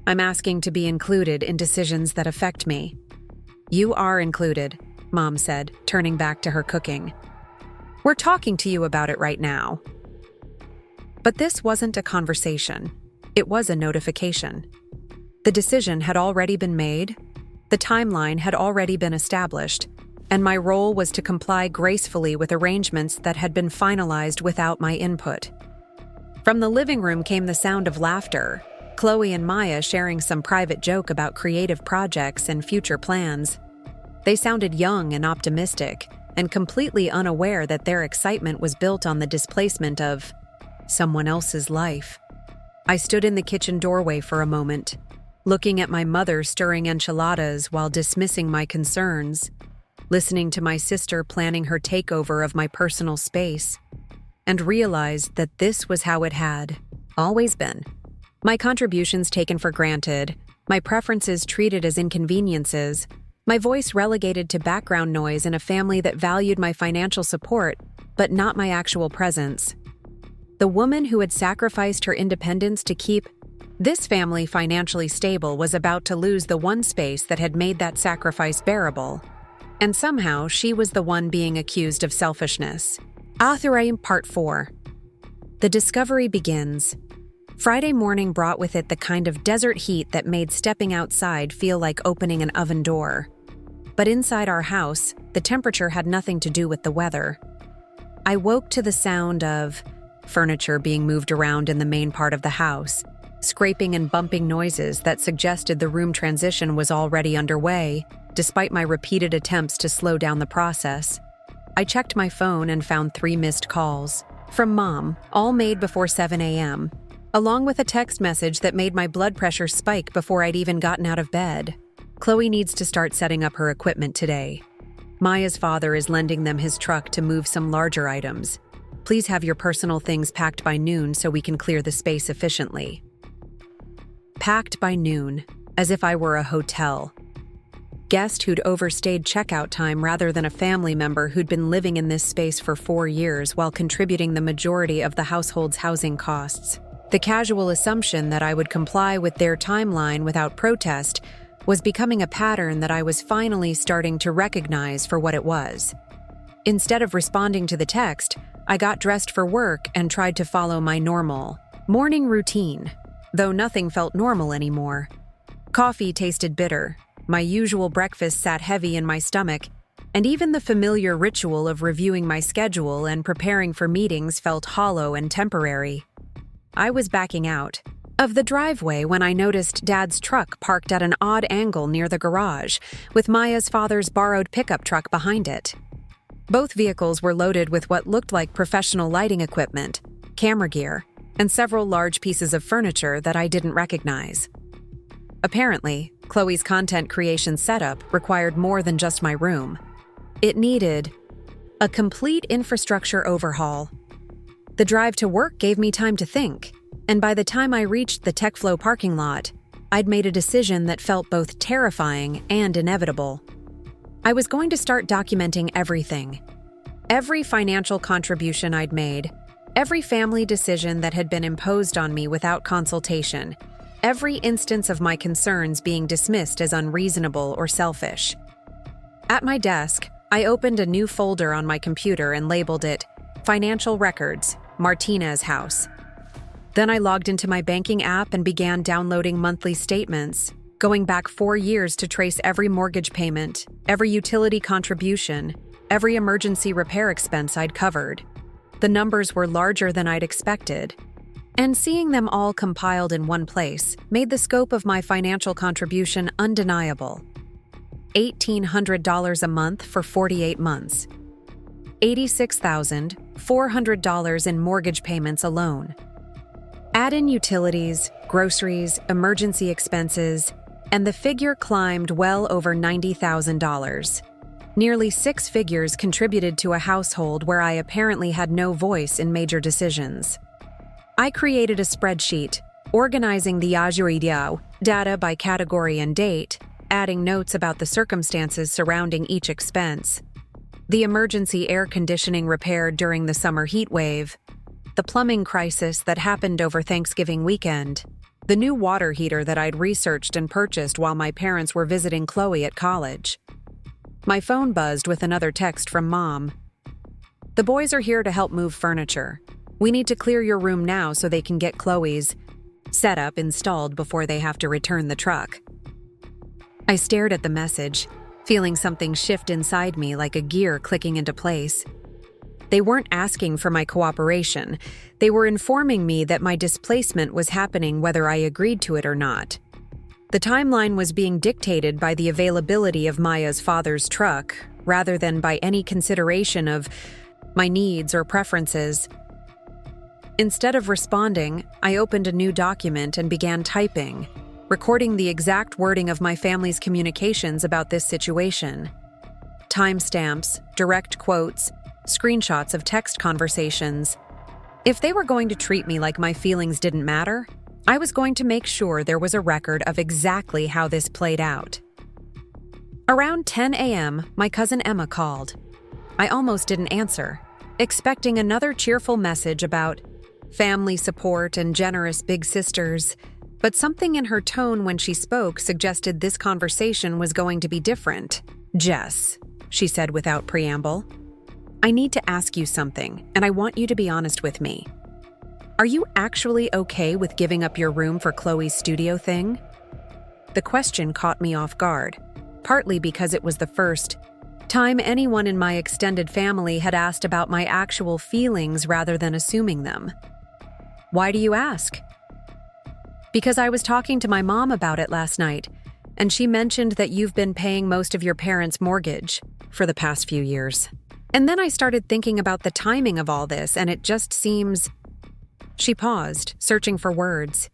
"I'm asking to be included in decisions that affect me." "You are included," Mom said, turning back to her cooking. "We're talking to you about it right now." But this wasn't a conversation. It was a notification. The decision had already been made, the timeline had already been established, and my role was to comply gracefully with arrangements that had been finalized without my input. From the living room came the sound of laughter, Chloe and Maya sharing some private joke about creative projects and future plans. They sounded young and optimistic, and completely unaware that their excitement was built on the displacement of someone else's life. I stood in the kitchen doorway for a moment, looking at my mother stirring enchiladas while dismissing my concerns, listening to my sister planning her takeover of my personal space, and realized that this was how it had always been. My contributions taken for granted, my preferences treated as inconveniences, my voice relegated to background noise in a family that valued my financial support, but not my actual presence. The woman who had sacrificed her independence to keep this family financially stable was about to lose the one space that had made that sacrifice bearable. And somehow, she was the one being accused of selfishness. Authorine Part 4. The discovery begins. Friday morning brought with it the kind of desert heat that made stepping outside feel like opening an oven door. But inside our house, the temperature had nothing to do with the weather. I woke to the sound of furniture being moved around in the main part of the house, scraping and bumping noises that suggested the room transition was already underway, despite my repeated attempts to slow down the process. I checked my phone and found 3 missed calls. From Mom, all made before 7 a.m., along with a text message that made my blood pressure spike before I'd even gotten out of bed. Chloe needs to start setting up her equipment today. Maya's father is lending them his truck to move some larger items. Please have your personal things packed by noon so we can clear the space efficiently. Packed by noon, as if I were a hotel. Guest who'd overstayed checkout time rather than a family member who'd been living in this space for 4 years while contributing the majority of the household's housing costs. The casual assumption that I would comply with their timeline without protest was becoming a pattern that I was finally starting to recognize for what it was. Instead of responding to the text, I got dressed for work and tried to follow my normal morning routine, though nothing felt normal anymore. Coffee tasted bitter, my usual breakfast sat heavy in my stomach, and even the familiar ritual of reviewing my schedule and preparing for meetings felt hollow and temporary. I was backing out of the driveway when I noticed Dad's truck parked at an odd angle near the garage, with Maya's father's borrowed pickup truck behind it. Both vehicles were loaded with what looked like professional lighting equipment, camera gear, and several large pieces of furniture that I didn't recognize. Apparently, Chloe's content creation setup required more than just my room. It needed a complete infrastructure overhaul. The drive to work gave me time to think, and by the time I reached the TechFlow parking lot, I'd made a decision that felt both terrifying and inevitable. I was going to start documenting everything. Every financial contribution I'd made, every family decision that had been imposed on me without consultation, every instance of my concerns being dismissed as unreasonable or selfish. At my desk, I opened a new folder on my computer and labeled it Financial Records, Martinez House. Then I logged into my banking app and began downloading monthly statements, going back 4 years to trace every mortgage payment, every utility contribution, every emergency repair expense I'd covered. The numbers were larger than I'd expected, and seeing them all compiled in one place made the scope of my financial contribution undeniable. $1,800 a month for 48 months. $86,400 in mortgage payments alone. Add in utilities, groceries, emergency expenses, and the figure climbed well over $90,000. Nearly 6 figures contributed to a household where I apparently had no voice in major decisions. I created a spreadsheet, organizing the Ajuridiao data by category and date, adding notes about the circumstances surrounding each expense. The emergency air conditioning repaired during the summer heat wave, the plumbing crisis that happened over Thanksgiving weekend, the new water heater that I'd researched and purchased while my parents were visiting Chloe at college. My phone buzzed with another text from Mom. "The boys are here to help move furniture. We need to clear your room now so they can get Chloe's setup installed before they have to return the truck." I stared at the message, feeling something shift inside me like a gear clicking into place. They weren't asking for my cooperation. They were informing me that my displacement was happening whether I agreed to it or not. The timeline was being dictated by the availability of Maya's father's truck, rather than by any consideration of my needs or preferences. Instead of responding, I opened a new document and began typing, recording the exact wording of my family's communications about this situation. Timestamps, direct quotes, screenshots of text conversations. If they were going to treat me like my feelings didn't matter, I was going to make sure there was a record of exactly how this played out. Around 10 a.m., my cousin Emma called. I almost didn't answer, expecting another cheerful message about family support and generous big sisters, but something in her tone when she spoke suggested this conversation was going to be different. "Jess," she said without preamble, "I need to ask you something, and I want you to be honest with me. Are you actually okay with giving up your room for Chloe's studio thing?" The question caught me off guard, partly because it was the first time anyone in my extended family had asked about my actual feelings rather than assuming them. "Why do you ask?" "Because I was talking to my mom about it last night, and she mentioned that you've been paying most of your parents' mortgage for the past few years. And then I started thinking about the timing of all this, and it just seems..." She paused, searching for words.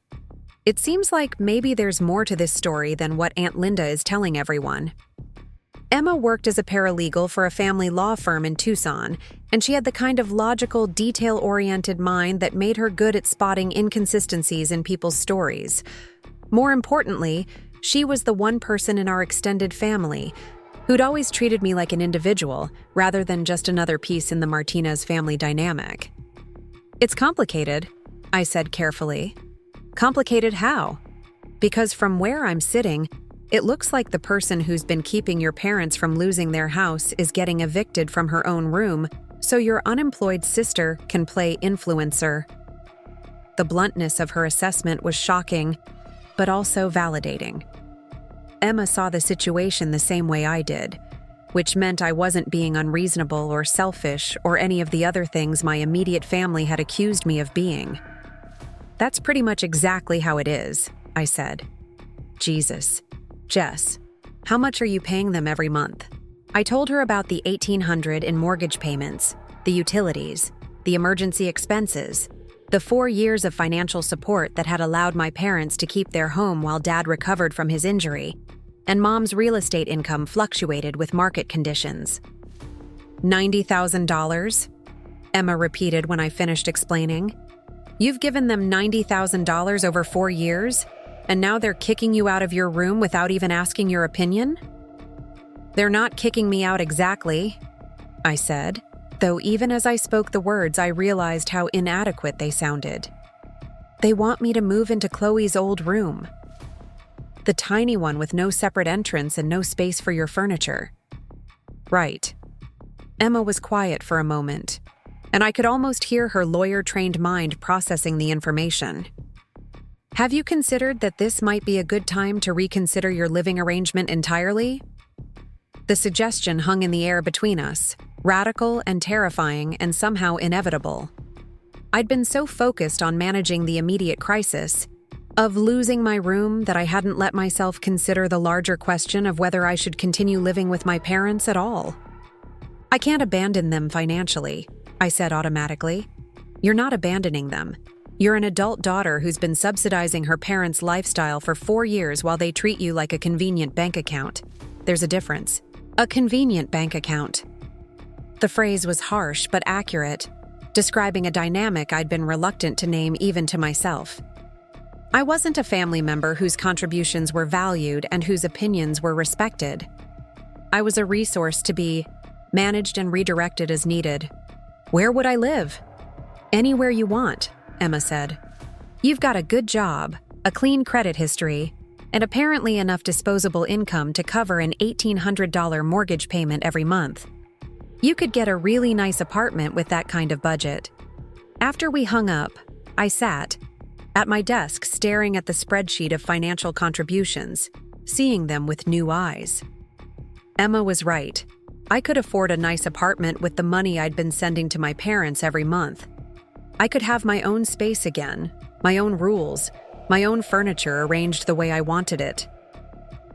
"It seems like maybe there's more to this story than what Aunt Linda is telling everyone." Emma worked as a paralegal for a family law firm in Tucson, and she had the kind of logical, detail-oriented mind that made her good at spotting inconsistencies in people's stories. More importantly, she was the one person in our extended family who'd always treated me like an individual rather than just another piece in the Martinez family dynamic. "It's complicated," I said carefully. "Complicated how?" "Because from where I'm sitting, it looks like the person who's been keeping your parents from losing their house is getting evicted from her own room, so your unemployed sister can play influencer." The bluntness of her assessment was shocking, but also validating. Emma saw the situation the same way I did, which meant I wasn't being unreasonable or selfish or any of the other things my immediate family had accused me of being. "That's pretty much exactly how it is," I said. "Jesus. Jess, how much are you paying them every month?" I told her about the $1,800 in mortgage payments, the utilities, the emergency expenses, the 4 years of financial support that had allowed my parents to keep their home while Dad recovered from his injury, and Mom's real estate income fluctuated with market conditions. $90,000? Emma repeated when I finished explaining. "You've given them $90,000 over 4 years? And now they're kicking you out of your room without even asking your opinion?" "They're not kicking me out exactly," I said, though even as I spoke the words, I realized how inadequate they sounded. "They want me to move into Chloe's old room. The tiny one with no separate entrance and no space for your furniture." "Right." Emma was quiet for a moment, and I could almost hear her lawyer-trained mind processing the information. "Have you considered that this might be a good time to reconsider your living arrangement entirely?" The suggestion hung in the air between us, radical and terrifying and somehow inevitable. I'd been so focused on managing the immediate crisis of losing my room that I hadn't let myself consider the larger question of whether I should continue living with my parents at all. "I can't abandon them financially," I said automatically. "You're not abandoning them. You're an adult daughter who's been subsidizing her parents' lifestyle for 4 years while they treat you like a convenient bank account. There's a difference. A convenient bank account." The phrase was harsh but accurate, describing a dynamic I'd been reluctant to name even to myself. I wasn't a family member whose contributions were valued and whose opinions were respected. I was a resource to be managed and redirected as needed. Where would I live? "Anywhere you want," Emma said. "You've got a good job, a clean credit history, and apparently enough disposable income to cover an $1,800 mortgage payment every month. You could get a really nice apartment with that kind of budget." After we hung up, I sat at my desk staring at the spreadsheet of financial contributions, seeing them with new eyes. Emma was right. I could afford a nice apartment with the money I'd been sending to my parents every month. I could have my own space again, my own rules, my own furniture arranged the way I wanted it.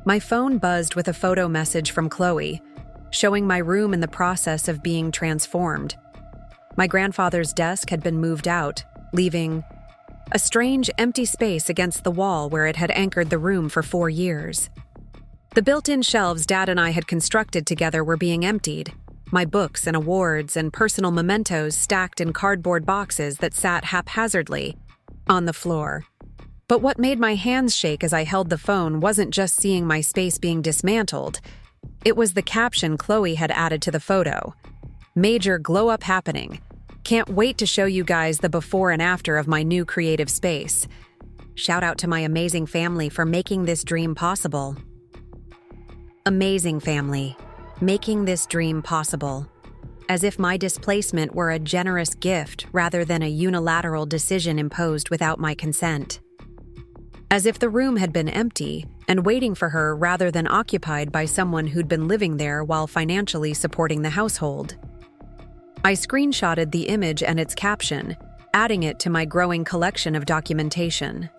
My phone buzzed with a photo message from Chloe, showing my room in the process of being transformed. My grandfather's desk had been moved out, leaving a strange, empty space against the wall where it had anchored the room for 4 years. The built-in shelves Dad and I had constructed together were being emptied, my books and awards and personal mementos stacked in cardboard boxes that sat haphazardly on the floor. But what made my hands shake as I held the phone wasn't just seeing my space being dismantled. It was the caption Chloe had added to the photo. "Major glow-up happening. Can't wait to show you guys the before and after of my new creative space. Shout out to my amazing family for making this dream possible." Amazing family, making this dream possible. As if my displacement were a generous gift rather than a unilateral decision imposed without my consent. As if the room had been empty and waiting for her rather than occupied by someone who'd been living there while financially supporting the household. I screenshotted the image and its caption, adding it to my growing collection of documentation.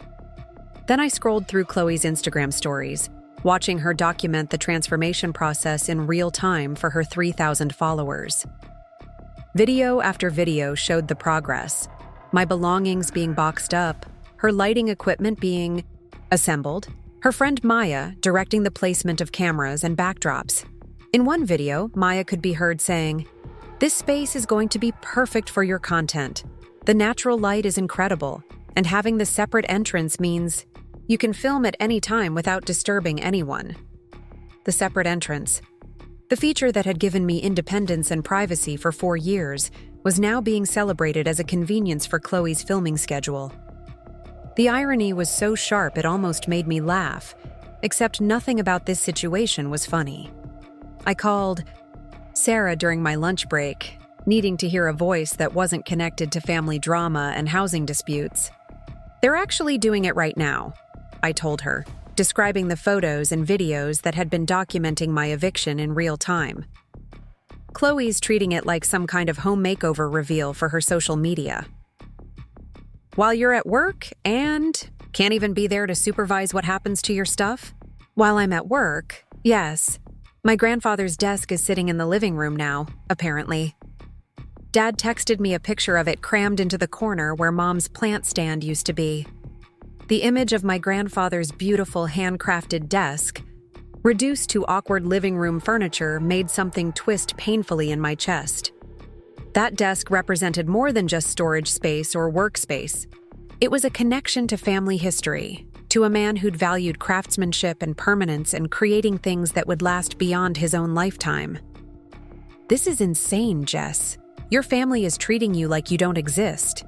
Then I scrolled through Chloe's Instagram stories, watching her document the transformation process in real time for her 3,000 followers. Video after video showed the progress, my belongings being boxed up, her lighting equipment being assembled, her friend Maya directing the placement of cameras and backdrops. In one video, Maya could be heard saying, "This space is going to be perfect for your content. The natural light is incredible, and having the separate entrance means you can film at any time without disturbing anyone." The separate entrance. The feature that had given me independence and privacy for 4 years was now being celebrated as a convenience for Chloe's filming schedule. The irony was so sharp it almost made me laugh, except nothing about this situation was funny. I called Sarah during my lunch break, needing to hear a voice that wasn't connected to family drama and housing disputes. "They're actually doing it right now," I told her, describing the photos and videos that had been documenting my eviction in real time. Chloe's treating it like some kind of home makeover reveal for her social media. "While you're at work and can't even be there to supervise what happens to your stuff?" "While I'm at work, yes. My grandfather's desk is sitting in the living room now, apparently. Dad texted me a picture of it crammed into the corner where Mom's plant stand used to be. The image of my grandfather's beautiful handcrafted desk, reduced to awkward living room furniture, made something twist painfully in my chest. That desk represented more than just storage space or workspace. It was a connection to family history, to a man who'd valued craftsmanship and permanence and creating things that would last beyond his own lifetime. "This is insane, Jess. Your family is treating you like you don't exist.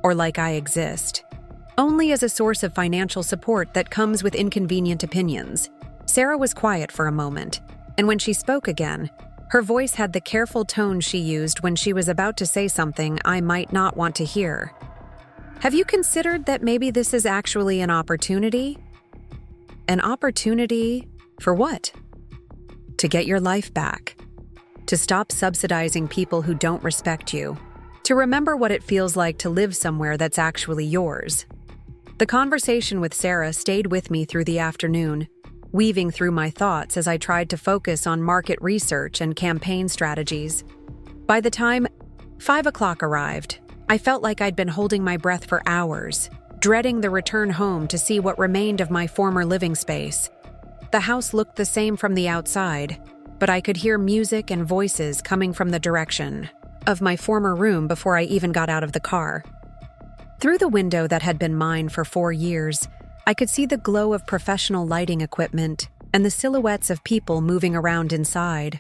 Or like I exist. Only as a source of financial support that comes with inconvenient opinions." Sarah was quiet for a moment, and when she spoke again, her voice had the careful tone she used when she was about to say something I might not want to hear. "Have you considered that maybe this is actually an opportunity?" "An opportunity for what?" "To get your life back. To stop subsidizing people who don't respect you. To remember what it feels like to live somewhere that's actually yours." The conversation with Sarah stayed with me through the afternoon, weaving through my thoughts as I tried to focus on market research and campaign strategies. By the time 5 o'clock arrived, I felt like I'd been holding my breath for hours, dreading the return home to see what remained of my former living space. The house looked the same from the outside, but I could hear music and voices coming from the direction of my former room before I even got out of the car. Through the window that had been mine for 4 years, I could see the glow of professional lighting equipment and the silhouettes of people moving around inside.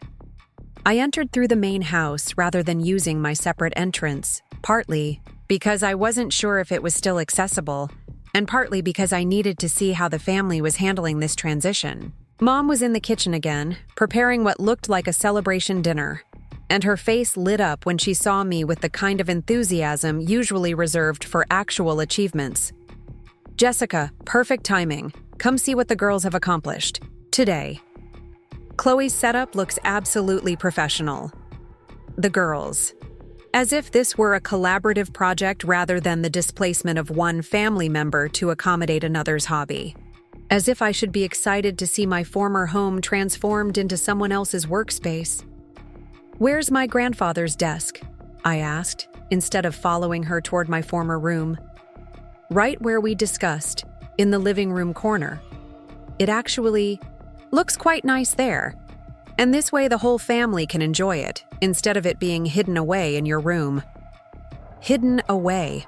I entered through the main house rather than using my separate entrance, partly because I wasn't sure if it was still accessible, and partly because I needed to see how the family was handling this transition. Mom was in the kitchen again, preparing what looked like a celebration dinner, and her face lit up when she saw me with the kind of enthusiasm usually reserved for actual achievements. "Jessica, perfect timing. Come see what the girls have accomplished. Today." Chloe's setup looks absolutely professional. The girls. As if this were a collaborative project rather than the displacement of one family member to accommodate another's hobby. As if I should be excited to see my former home transformed into someone else's workspace. "Where's my grandfather's desk?" I asked, instead of following her toward my former room. "Right where we discussed, in the living room corner. It actually looks quite nice there. And this way the whole family can enjoy it, instead of it being hidden away in your room." Hidden away.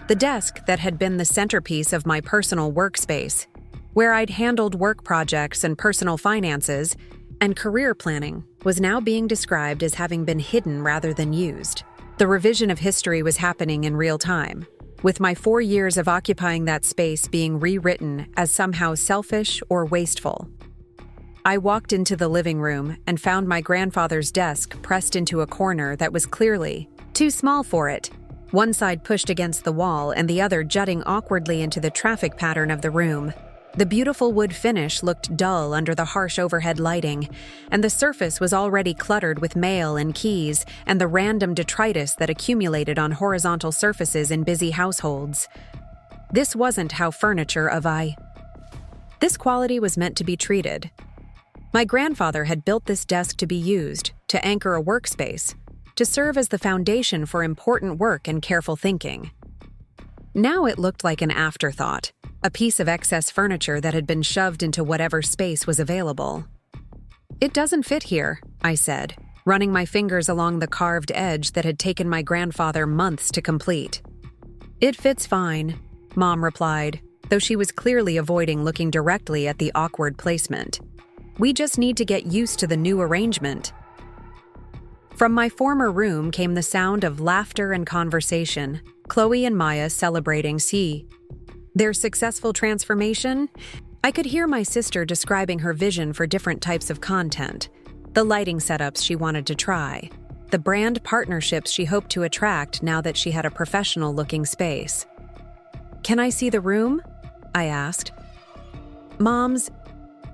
The desk that had been the centerpiece of my personal workspace, where I'd handled work projects and personal finances and career planning, was now being described as having been hidden rather than used. The revision of history was happening in real time, with my 4 years of occupying that space being rewritten as somehow selfish or wasteful. I walked into the living room and found my grandfather's desk pressed into a corner that was clearly too small for it, one side pushed against the wall and the other jutting awkwardly into the traffic pattern of the room. The beautiful wood finish looked dull under the harsh overhead lighting, and the surface was already cluttered with mail and keys and the random detritus that accumulated on horizontal surfaces in busy households. This wasn't how furniture This quality was meant to be treated. My grandfather had built this desk to be used, to anchor a workspace, to serve as the foundation for important work and careful thinking. Now it looked like an afterthought, a piece of excess furniture that had been shoved into whatever space was available. "It doesn't fit here," I said, running my fingers along the carved edge that had taken my grandfather months to complete. "It fits fine," Mom replied, though she was clearly avoiding looking directly at the awkward placement. "We just need to get used to the new arrangement." From my former room came the sound of laughter and conversation, Chloe and Maya celebrating their successful transformation. I could hear my sister describing her vision for different types of content, the lighting setups she wanted to try, the brand partnerships she hoped to attract now that she had a professional-looking space. "Can I see the room?" I asked. Mom's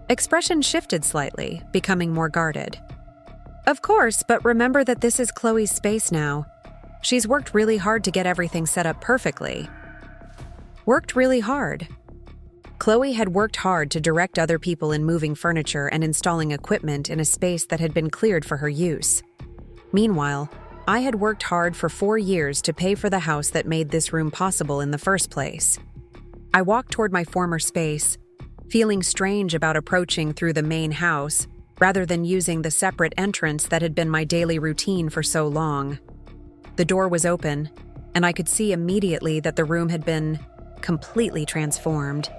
expression shifted slightly, becoming more guarded. "Of course, but remember that this is Chloe's space now. She's worked really hard to get everything set up perfectly." Worked really hard. Chloe had worked hard to direct other people in moving furniture and installing equipment in a space that had been cleared for her use. Meanwhile, I had worked hard for 4 years to pay for the house that made this room possible in the first place. I walked toward my former space, feeling strange about approaching through the main house rather than using the separate entrance that had been my daily routine for so long. The door was open, and I could see immediately that the room had been completely transformed.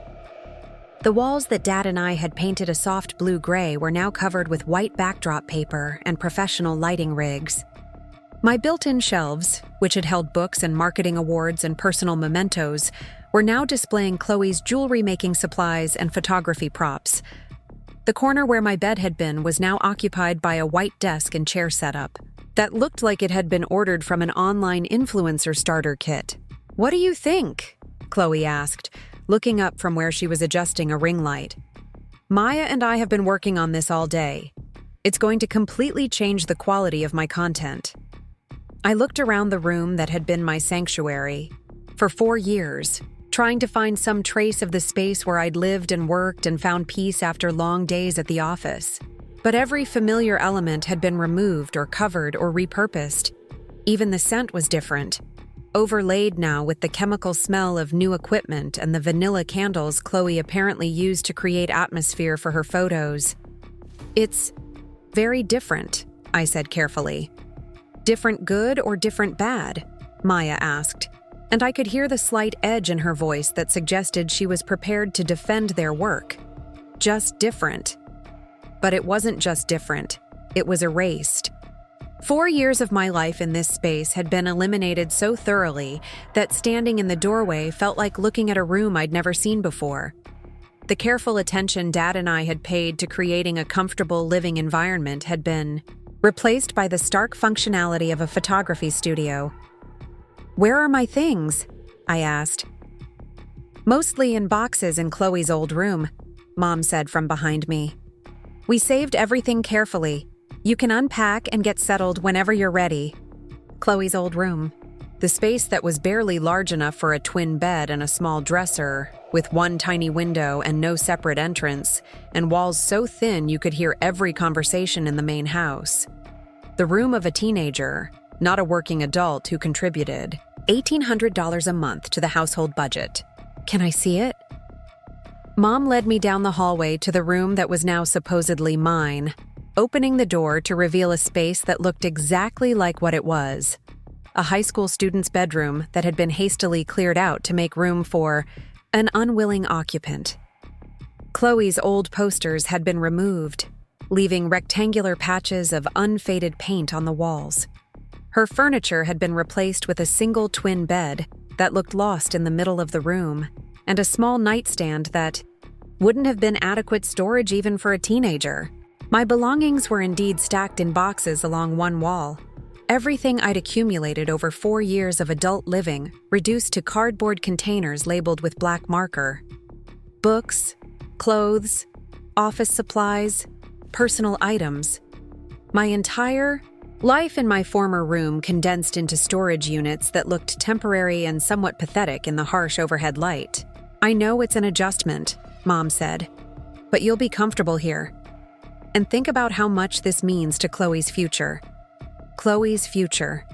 The walls that Dad and I had painted a soft blue-gray were now covered with white backdrop paper and professional lighting rigs. My built-in shelves, which had held books and marketing awards and personal mementos, were now displaying Chloe's jewelry-making supplies and photography props. The corner where my bed had been was now occupied by a white desk and chair setup that looked like it had been ordered from an online influencer starter kit. "What do you think?" Chloe asked, looking up from where she was adjusting a ring light. "Maya and I have been working on this all day. It's going to completely change the quality of my content." I looked around the room that had been my sanctuary for 4 years, trying to find some trace of the space where I'd lived and worked and found peace after long days at the office. But every familiar element had been removed or covered or repurposed. Even the scent was different, overlaid now with the chemical smell of new equipment and the vanilla candles Chloe apparently used to create atmosphere for her photos. "It's very different," I said carefully. "Different good or different bad?" Maya asked, and I could hear the slight edge in her voice that suggested she was prepared to defend their work. Just different. But it wasn't just different, it was erased. 4 years of my life in this space had been eliminated so thoroughly that standing in the doorway felt like looking at a room I'd never seen before. The careful attention Dad and I had paid to creating a comfortable living environment had been replaced by the stark functionality of a photography studio. "Where are my things?" I asked. "Mostly in boxes in Chloe's old room," Mom said from behind me. "We saved everything carefully. You can unpack and get settled whenever you're ready." Chloe's old room. The space that was barely large enough for a twin bed and a small dresser, with one tiny window and no separate entrance, and walls so thin you could hear every conversation in the main house. The room of a teenager, not a working adult who contributed $1,800 a month to the household budget. "Can I see it?" Mom led me down the hallway to the room that was now supposedly mine, opening the door to reveal a space that looked exactly like what it was. A high school student's bedroom that had been hastily cleared out to make room for an unwilling occupant. Chloe's old posters had been removed, leaving rectangular patches of unfaded paint on the walls. Her furniture had been replaced with a single twin bed that looked lost in the middle of the room, and a small nightstand that wouldn't have been adequate storage even for a teenager. My belongings were indeed stacked in boxes along one wall. Everything I'd accumulated over 4 years of adult living reduced to cardboard containers labeled with black marker. Books, clothes, office supplies, personal items. My entire life in my former room condensed into storage units that looked temporary and somewhat pathetic in the harsh overhead light. "I know it's an adjustment," Mom said, "but you'll be comfortable here. And think about how much this means to Chloe's future." Chloe's future.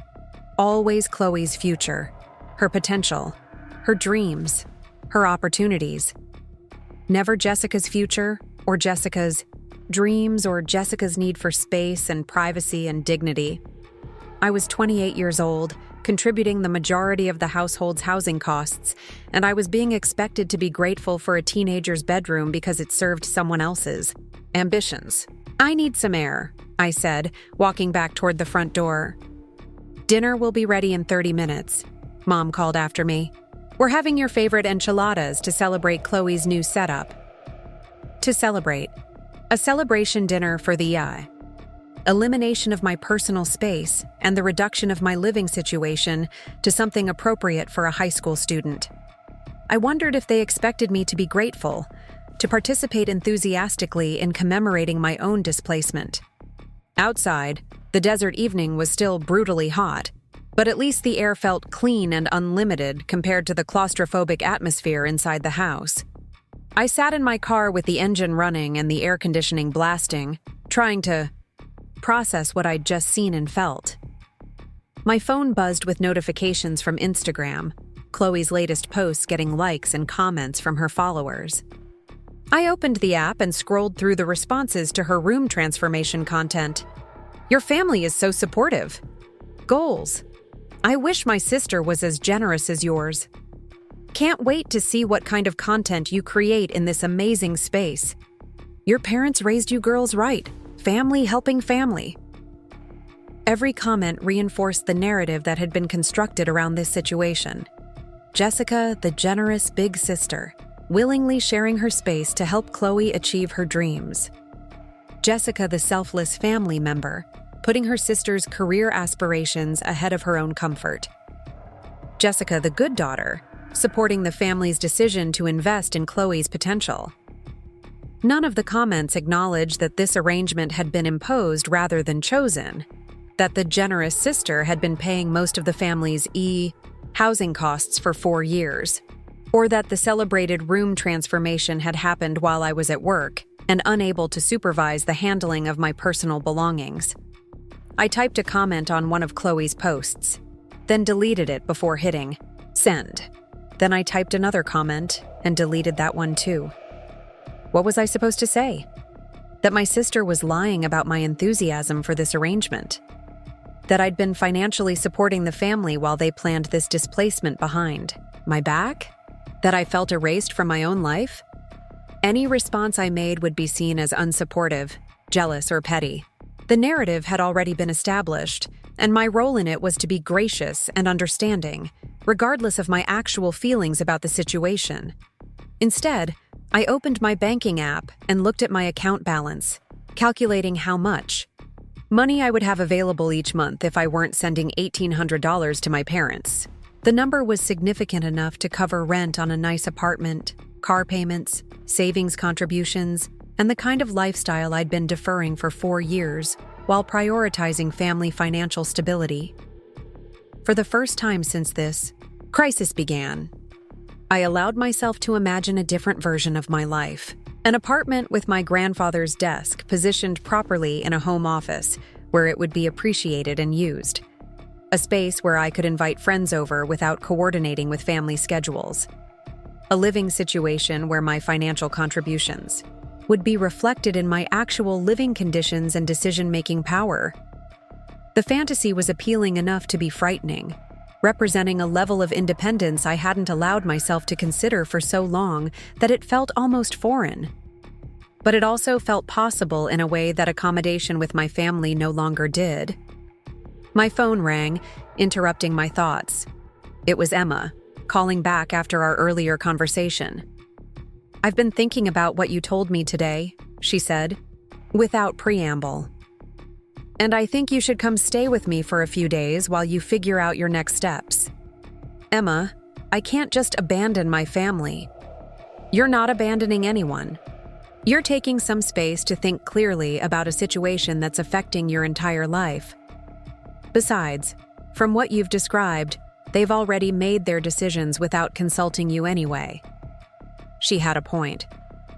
Always Chloe's future. Her potential. Her dreams. Her opportunities. Never Jessica's future, or Jessica's dreams, or Jessica's need for space and privacy and dignity. I was 28 years old, contributing the majority of the household's housing costs, and I was being expected to be grateful for a teenager's bedroom because it served someone else's ambitions. "I need some air," I said, walking back toward the front door. "Dinner will be ready in 30 minutes, Mom called after me. "We're having your favorite enchiladas to celebrate Chloe's new setup." To celebrate. A celebration dinner for the elimination of my personal space and the reduction of my living situation to something appropriate for a high school student. I wondered if they expected me to be grateful, to participate enthusiastically in commemorating my own displacement. Outside, the desert evening was still brutally hot, but at least the air felt clean and unlimited compared to the claustrophobic atmosphere inside the house. I sat in my car with the engine running and the air conditioning blasting, trying to process what I'd just seen and felt. My phone buzzed with notifications from Instagram, Chloe's latest posts getting likes and comments from her followers. I opened the app and scrolled through the responses to her room transformation content. "Your family is so supportive." "Goals. I wish my sister was as generous as yours." "Can't wait to see what kind of content you create in this amazing space." "Your parents raised you girls right. Family helping family." Every comment reinforced the narrative that had been constructed around this situation. Jessica, the generous big sister, willingly sharing her space to help Chloe achieve her dreams. Jessica, the selfless family member, putting her sister's career aspirations ahead of her own comfort. Jessica, the good daughter, supporting the family's decision to invest in Chloe's potential. None of the comments acknowledged that this arrangement had been imposed rather than chosen, that the generous sister had been paying most of the family's housing costs for 4 years, or that the celebrated room transformation had happened while I was at work and unable to supervise the handling of my personal belongings. I typed a comment on one of Chloe's posts, then deleted it before hitting send. Then I typed another comment and deleted that one too. What was I supposed to say? That my sister was lying about my enthusiasm for this arrangement? That I'd been financially supporting the family while they planned this displacement behind my back? That I felt erased from my own life? Any response I made would be seen as unsupportive, jealous, or petty. The narrative had already been established, and my role in it was to be gracious and understanding, regardless of my actual feelings about the situation. Instead, I opened my banking app and looked at my account balance, calculating how much money I would have available each month if I weren't sending $1,800 to my parents. The number was significant enough to cover rent on a nice apartment, car payments, savings contributions, and the kind of lifestyle I'd been deferring for 4 years while prioritizing family financial stability. For the first time since this crisis began, I allowed myself to imagine a different version of my life. An apartment with my grandfather's desk positioned properly in a home office where it would be appreciated and used. A space where I could invite friends over without coordinating with family schedules. A living situation where my financial contributions would be reflected in my actual living conditions and decision-making power. The fantasy was appealing enough to be frightening, representing a level of independence I hadn't allowed myself to consider for so long that it felt almost foreign. But it also felt possible in a way that accommodation with my family no longer did. My phone rang, interrupting my thoughts. It was Emma, calling back after our earlier conversation. "I've been thinking about what you told me today," she said, without preamble. "And I think you should come stay with me for a few days while you figure out your next steps." "Emma, I can't just abandon my family." "You're not abandoning anyone. You're taking some space to think clearly about a situation that's affecting your entire life. Besides, from what you've described, they've already made their decisions without consulting you anyway." She had a point.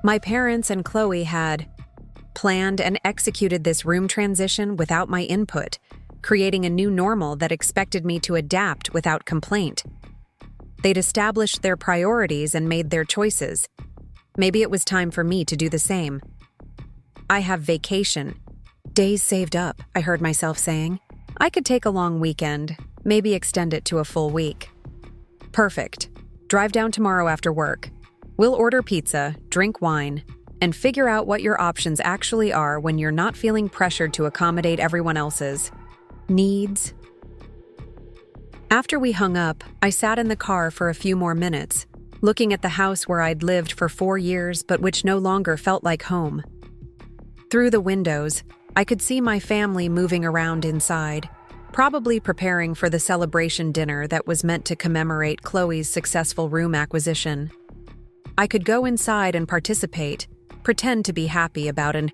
My parents and Chloe had planned and executed this room transition without my input, creating a new normal that expected me to adapt without complaint. They'd established their priorities and made their choices. Maybe it was time for me to do the same. "I have vacation days saved up," I heard myself saying. "I could take a long weekend, maybe extend it to a full week." "Perfect. Drive down tomorrow after work. We'll order pizza, drink wine, and figure out what your options actually are when you're not feeling pressured to accommodate everyone else's needs." After we hung up, I sat in the car for a few more minutes, looking at the house where I'd lived for 4 years but which no longer felt like home. Through the windows, I could see my family moving around inside, probably preparing for the celebration dinner that was meant to commemorate Chloe's successful room acquisition. I could go inside and participate, pretend to be happy about an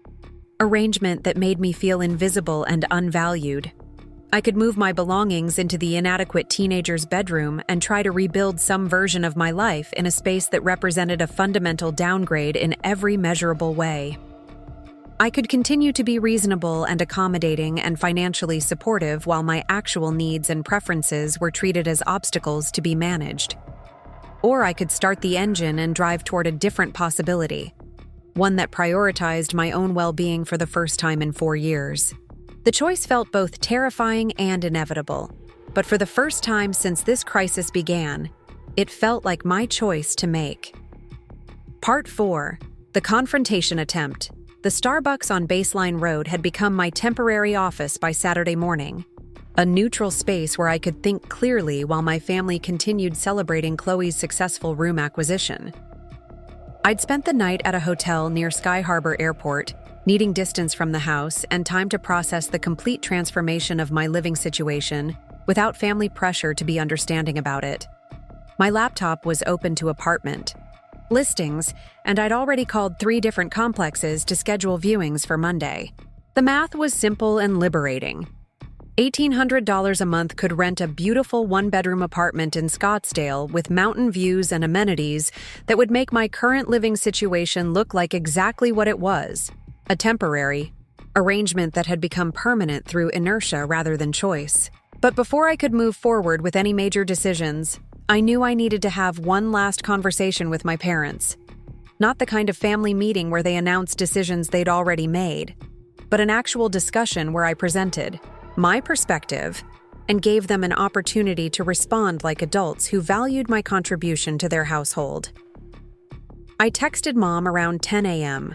arrangement that made me feel invisible and unvalued. I could move my belongings into the inadequate teenager's bedroom and try to rebuild some version of my life in a space that represented a fundamental downgrade in every measurable way. I could continue to be reasonable and accommodating and financially supportive while my actual needs and preferences were treated as obstacles to be managed. Or I could start the engine and drive toward a different possibility, one that prioritized my own well-being for the first time in 4 years. The choice felt both terrifying and inevitable, but for the first time since this crisis began, it felt like my choice to make. Part 4. The confrontation attempt. The Starbucks on Baseline Road had become my temporary office by Saturday morning. A neutral space where I could think clearly while my family continued celebrating Chloe's successful room acquisition. I'd spent the night at a hotel near Sky Harbor Airport, needing distance from the house and time to process the complete transformation of my living situation without family pressure to be understanding about it. My laptop was open to apartment listings, and I'd already called 3 different complexes to schedule viewings for Monday. The math was simple and liberating. $1,800 a month could rent a beautiful 1-bedroom apartment in Scottsdale with mountain views and amenities that would make my current living situation look like exactly what it was, a temporary arrangement that had become permanent through inertia rather than choice. But before I could move forward with any major decisions, I knew I needed to have one last conversation with my parents. Not the kind of family meeting where they announced decisions they'd already made, but an actual discussion where I presented my perspective and gave them an opportunity to respond like adults who valued my contribution to their household. I texted Mom around 10 a.m.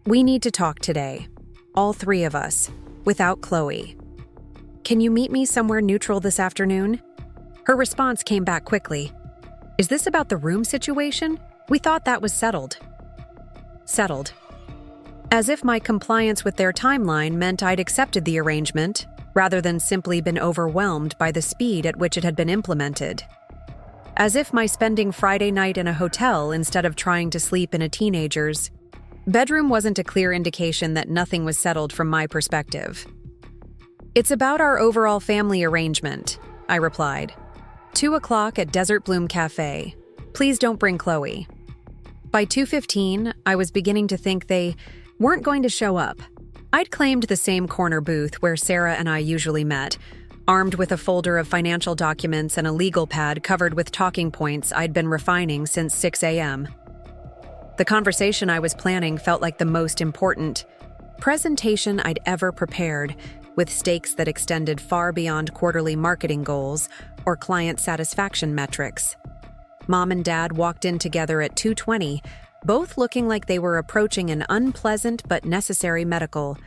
"We need to talk today. all three of us, without Chloe. "Can you meet me somewhere neutral this afternoon?" Her response came back quickly. "Is this about the room situation? We thought that was settled." Settled. As if my compliance with their timeline meant I'd accepted the arrangement, rather than simply been overwhelmed by the speed at which it had been implemented. As if my spending Friday night in a hotel instead of trying to sleep in a teenager's bedroom wasn't a clear indication that nothing was settled from my perspective. "It's about our overall family arrangement," I replied. 2 o'clock at Desert Bloom Cafe. Please don't bring Chloe." By 2:15, I was beginning to think they weren't going to show up. I'd claimed the same corner booth where Sarah and I usually met, armed with a folder of financial documents and a legal pad covered with talking points I'd been refining since 6 a.m. The conversation I was planning felt like the most important presentation I'd ever prepared, with stakes that extended far beyond quarterly marketing goals or client satisfaction metrics. Mom and Dad walked in together at 2:20, both looking like they were approaching an unpleasant but necessary medical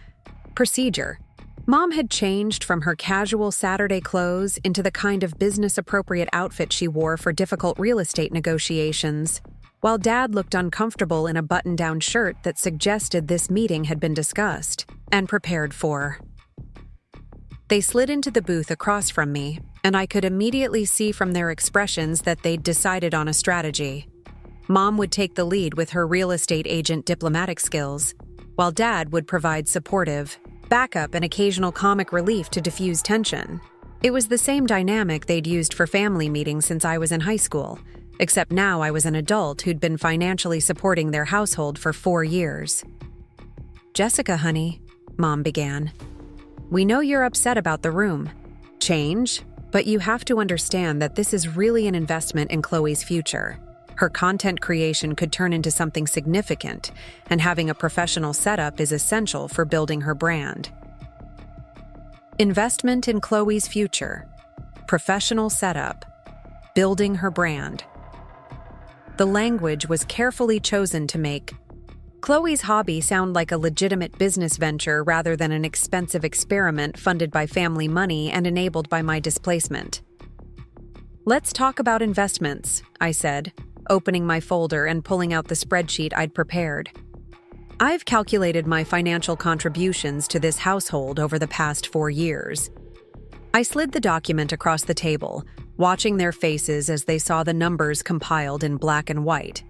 procedure. Mom had changed from her casual Saturday clothes into the kind of business-appropriate outfit she wore for difficult real estate negotiations, while Dad looked uncomfortable in a button-down shirt that suggested this meeting had been discussed and prepared for. They slid into the booth across from me, and I could immediately see from their expressions that they'd decided on a strategy. Mom would take the lead with her real estate agent diplomatic skills, while Dad would provide supportive backup and occasional comic relief to diffuse tension. It was the same dynamic they'd used for family meetings since I was in high school, except now I was an adult who'd been financially supporting their household for 4 years. "Jessica, honey," Mom began, "we know you're upset about the room change, but you have to understand that this is really an investment in Chloe's future. Her content creation could turn into something significant, and having a professional setup is essential for building her brand." Investment in Chloe's future, professional setup, building her brand. The language was carefully chosen to make Chloe's hobby sound like a legitimate business venture rather than an expensive experiment funded by family money and enabled by my displacement. "Let's talk about investments," I said, opening my folder and pulling out the spreadsheet I'd prepared. "I've calculated my financial contributions to this household over the past 4 years." I slid the document across the table, watching their faces as they saw the numbers compiled in black and white.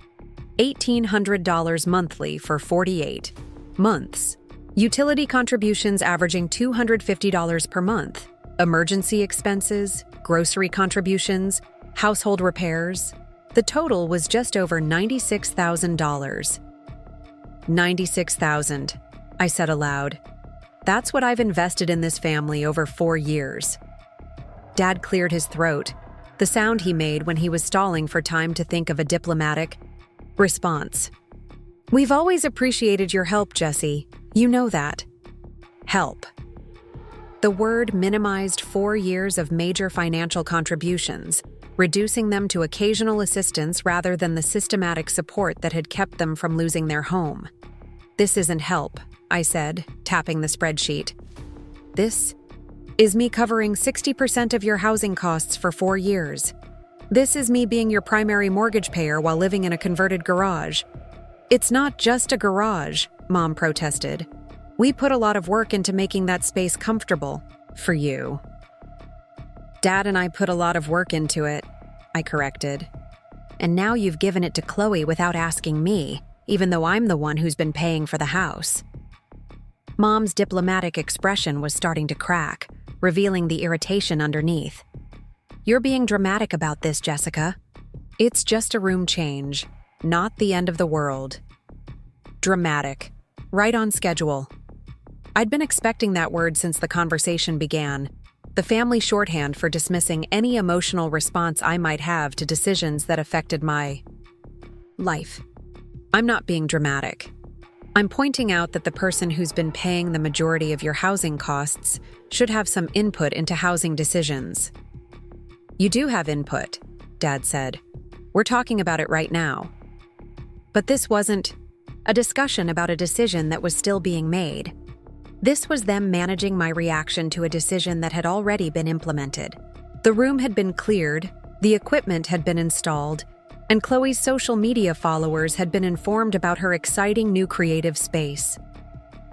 $1,800 monthly for 48 months. Utility contributions averaging $250 per month. Emergency expenses, grocery contributions, household repairs. The total was just over $96,000. $96,000, I said aloud. "That's what I've invested in this family over 4 years." Dad cleared his throat, the sound he made when he was stalling for time to think of a diplomatic response. "We've always appreciated your help, Jessie. You know that." Help. The word minimized 4 years of major financial contributions, reducing them to occasional assistance rather than the systematic support that had kept them from losing their home. "This isn't help," I said, tapping the spreadsheet. "This is me covering 60% of your housing costs for 4 years. This is me being your primary mortgage payer while living in a converted garage." "It's not just a garage," Mom protested. "We put a lot of work into making that space comfortable for you." "Dad and I put a lot of work into it," I corrected. "And now you've given it to Chloe without asking me, even though I'm the one who's been paying for the house." Mom's diplomatic expression was starting to crack, revealing the irritation underneath. "You're being dramatic about this, Jessica. It's just a room change, not the end of the world." Dramatic. Right on schedule. I'd been expecting that word since the conversation began, the family shorthand for dismissing any emotional response I might have to decisions that affected my life. I'm not being dramatic. I'm pointing out that the person who's been paying the majority of your housing costs should have some input into housing decisions. "You do have input," Dad said. "We're talking about it right now." But this wasn't a discussion about a decision that was still being made. This was them managing my reaction to a decision that had already been implemented. The room had been cleared, the equipment had been installed, and Chloe's social media followers had been informed about her exciting new creative space.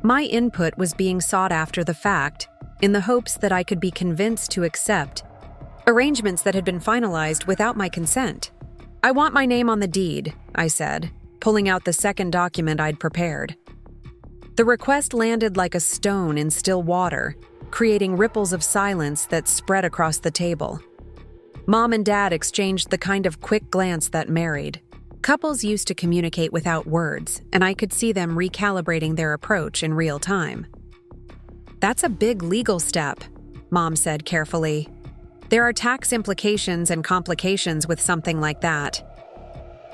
My input was being sought after the fact, in the hopes that I could be convinced to accept arrangements that had been finalized without my consent. "I want my name on the deed," I said, pulling out the second document I'd prepared. The request landed like a stone in still water, creating ripples of silence that spread across the table. Mom and Dad exchanged the kind of quick glance that married couples used to communicate without words, and I could see them recalibrating their approach in real time. "That's a big legal step," Mom said carefully. "There are tax implications and complications with something like that.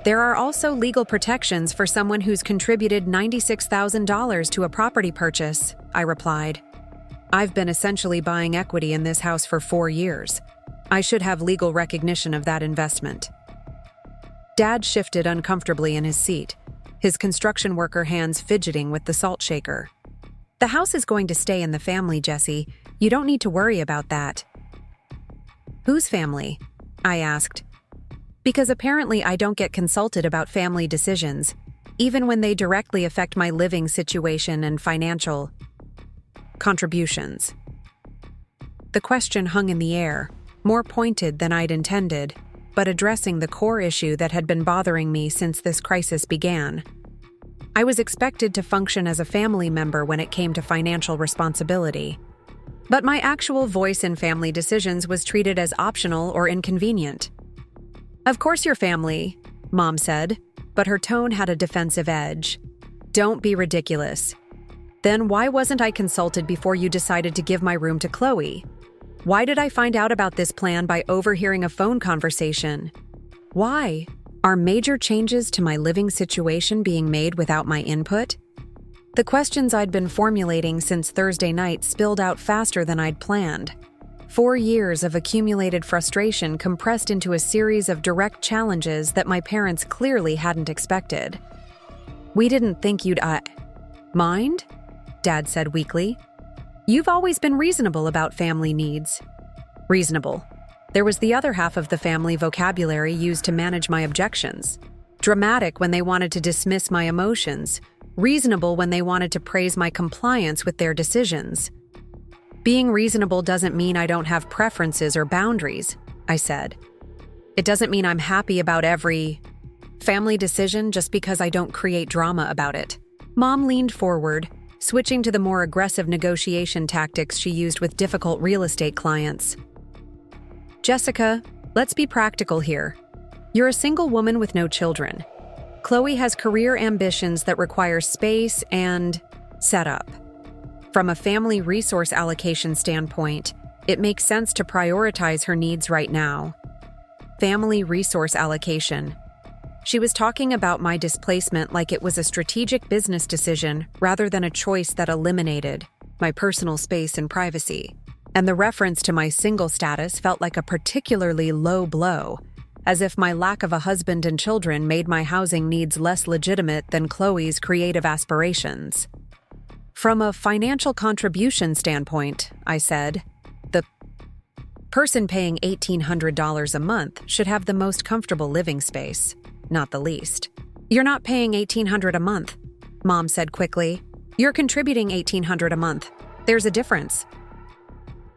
There are also legal protections for someone who's contributed $96,000 to a property purchase," I replied. "I've been essentially buying equity in this house for 4 years. I should have legal recognition of that investment." Dad shifted uncomfortably in his seat, his construction worker hands fidgeting with the salt shaker. "The house is going to stay in the family, Jesse. You don't need to worry about that." "Whose family?" I asked. Because apparently I don't get consulted about family decisions, even when they directly affect my living situation and financial contributions. The question hung in the air, more pointed than I'd intended, but addressing the core issue that had been bothering me since this crisis began. I was expected to function as a family member when it came to financial responsibility, but my actual voice in family decisions was treated as optional or inconvenient. "Of course you're family," Mom said, but her tone had a defensive edge. "Don't be ridiculous. Then why wasn't I consulted before you decided to give my room to Chloe? Why did I find out about this plan by overhearing a phone conversation? Why? Are major changes to my living situation being made without my input?" The questions I'd been formulating since Thursday night spilled out faster than I'd planned. 4 years of accumulated frustration compressed into a series of direct challenges that my parents clearly hadn't expected. "We didn't think you'd, mind?" Dad said weakly. "You've always been reasonable about family needs." Reasonable. There was the other half of the family vocabulary used to manage my objections. Dramatic when they wanted to dismiss my emotions. Reasonable when they wanted to praise my compliance with their decisions. "Being reasonable doesn't mean I don't have preferences or boundaries," I said. "It doesn't mean I'm happy about every family decision just because I don't create drama about it." Mom leaned forward, switching to the more aggressive negotiation tactics she used with difficult real estate clients. "Jessica, let's be practical here. You're a single woman with no children. Chloe has career ambitions that require space and setup. From a family resource allocation standpoint, it makes sense to prioritize her needs right now." Family resource allocation. She was talking about my displacement like it was a strategic business decision rather than a choice that eliminated my personal space and privacy. And the reference to my single status felt like a particularly low blow, as if my lack of a husband and children made my housing needs less legitimate than Chloe's creative aspirations. "From a financial contribution standpoint," I said, "the person paying $1,800 a month should have the most comfortable living space, not the least." "You're not paying $1,800 a month," Mom said quickly. "You're contributing $1,800 a month. There's a difference."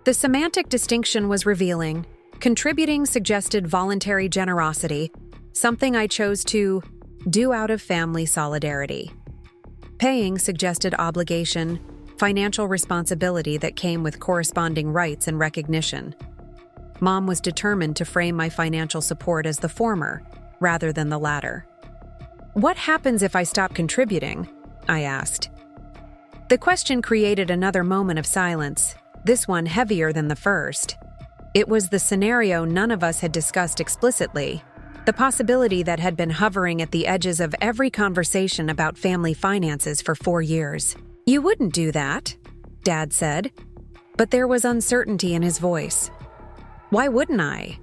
The semantic distinction was revealing. Contributing suggested voluntary generosity, something I chose to do out of family solidarity. Paying suggested obligation, financial responsibility that came with corresponding rights and recognition. Mom was determined to frame my financial support as the former, rather than the latter. "What happens if I stop contributing?" I asked. The question created another moment of silence, this one heavier than the first. It was the scenario none of us had discussed explicitly, the possibility that had been hovering at the edges of every conversation about family finances for 4 years. "You wouldn't do that," Dad said, but there was uncertainty in his voice. "Why wouldn't I?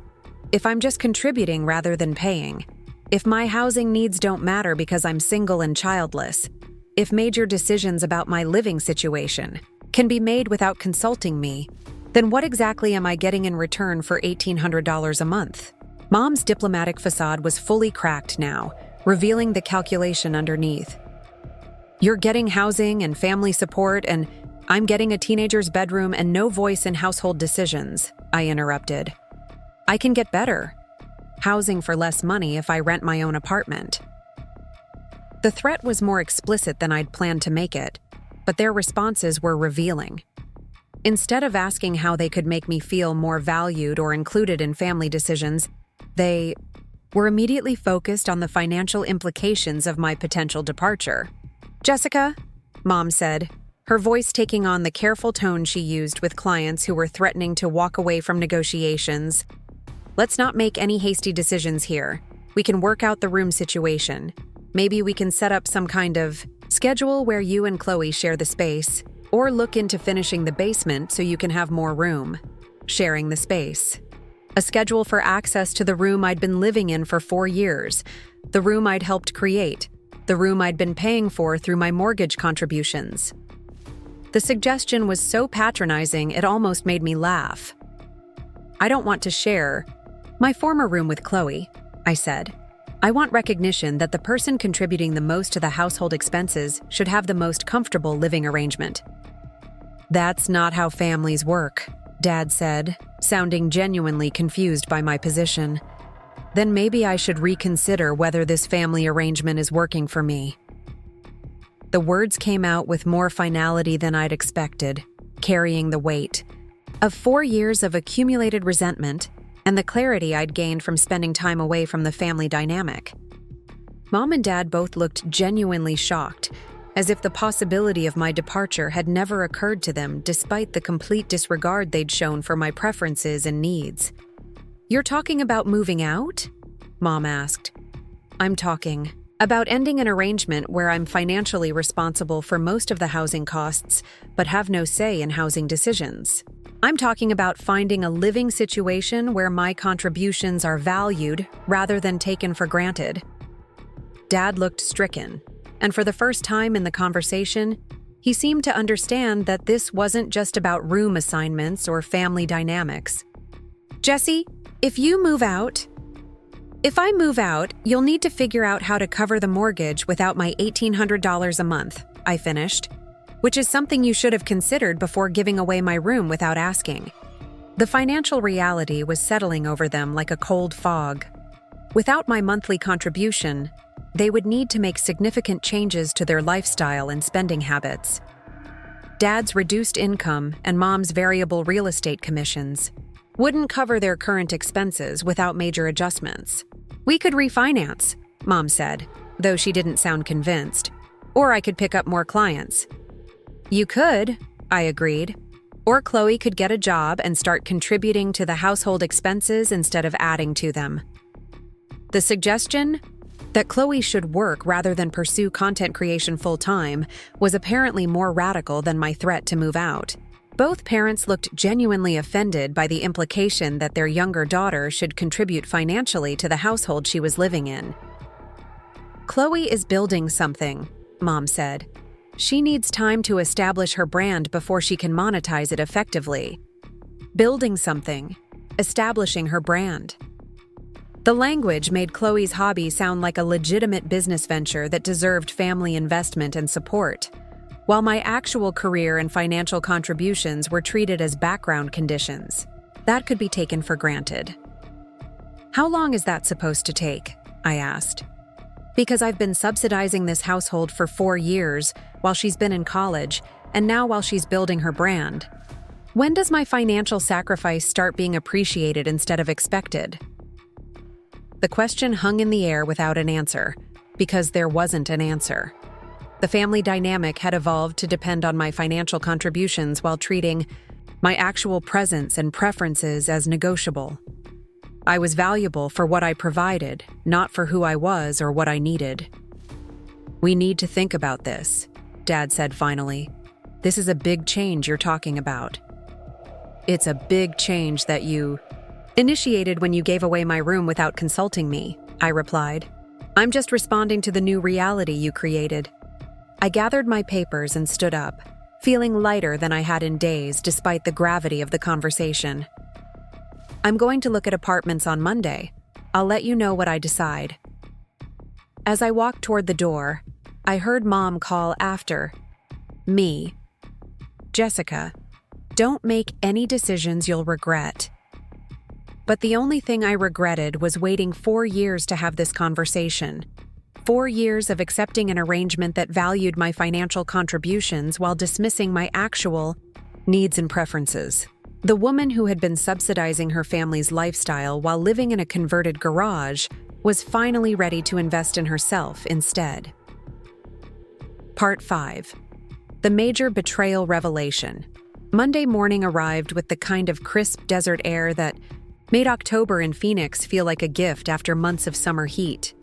If I'm just contributing rather than paying, if my housing needs don't matter because I'm single and childless, if major decisions about my living situation can be made without consulting me, then what exactly am I getting in return for $1,800 a month? Mom's diplomatic facade was fully cracked now, revealing the calculation underneath. You're getting housing and family support, and I'm getting a teenager's bedroom and no voice in household decisions, I interrupted. I can get better. Housing for less money if I rent my own apartment. The threat was more explicit than I'd planned to make it, but their responses were revealing. Instead of asking how they could make me feel more valued or included in family decisions, they were immediately focused on the financial implications of my potential departure. Jessica, Mom said, her voice taking on the careful tone she used with clients who were threatening to walk away from negotiations. Let's not make any hasty decisions here. We can work out the room situation. Maybe we can set up some kind of schedule where you and Chloe share the space, or look into finishing the basement so you can have more room. Sharing the space. A schedule for access to the room I'd been living in for 4 years, the room I'd helped create, the room I'd been paying for through my mortgage contributions. The suggestion was so patronizing it almost made me laugh. I don't want to share my former room with Chloe, I said. I want recognition that the person contributing the most to the household expenses should have the most comfortable living arrangement. That's not how families work, Dad said, sounding genuinely confused by my position. Then maybe I should reconsider whether this family arrangement is working for me. The words came out with more finality than I'd expected, carrying the weight of 4 years of accumulated resentment and the clarity I'd gained from spending time away from the family dynamic. Mom and Dad both looked genuinely shocked, as if the possibility of my departure had never occurred to them despite the complete disregard they'd shown for my preferences and needs. You're talking about moving out? Mom asked. I'm talking about ending an arrangement where I'm financially responsible for most of the housing costs, but have no say in housing decisions. I'm talking about finding a living situation where my contributions are valued rather than taken for granted. Dad looked stricken, and for the first time in the conversation, he seemed to understand that this wasn't just about room assignments or family dynamics. Jessie, if I move out, you'll need to figure out how to cover the mortgage without my $1,800 a month, I finished, which is something you should have considered before giving away my room without asking. The financial reality was settling over them like a cold fog. Without my monthly contribution, they would need to make significant changes to their lifestyle and spending habits. Dad's reduced income and Mom's variable real estate commissions wouldn't cover their current expenses without major adjustments. We could refinance, Mom said, though she didn't sound convinced. Or I could pick up more clients. You could, I agreed. Or Chloe could get a job and start contributing to the household expenses instead of adding to them. The suggestion that Chloe should work rather than pursue content creation full-time was apparently more radical than my threat to move out. Both parents looked genuinely offended by the implication that their younger daughter should contribute financially to the household she was living in. Chloe is building something, Mom said. She needs time to establish her brand before she can monetize it effectively. Building something, establishing her brand. The language made Chloe's hobby sound like a legitimate business venture that deserved family investment and support, while my actual career and financial contributions were treated as background conditions. That could be taken for granted. How long is that supposed to take? I asked. Because I've been subsidizing this household for 4 years while she's been in college, and now while she's building her brand. When does my financial sacrifice start being appreciated instead of expected? The question hung in the air without an answer, because there wasn't an answer. The family dynamic had evolved to depend on my financial contributions while treating my actual presence and preferences as negotiable. I was valuable for what I provided, not for who I was or what I needed. We need to think about this, Dad said finally. This is a big change you're talking about. It's a big change that you initiated when you gave away my room without consulting me, I replied. I'm just responding to the new reality you created. I gathered my papers and stood up, feeling lighter than I had in days despite the gravity of the conversation. "I'm going to look at apartments on Monday. I'll let you know what I decide." As I walked toward the door, I heard Mom call after me, "Jessica, don't make any decisions you'll regret." But the only thing I regretted was waiting 4 years to have this conversation. 4 years of accepting an arrangement that valued my financial contributions while dismissing my actual needs and preferences. The woman who had been subsidizing her family's lifestyle while living in a converted garage was finally ready to invest in herself instead. Part 5. The Major Betrayal Revelation. Monday morning arrived with the kind of crisp desert air that made October in Phoenix feel like a gift after months of summer heat.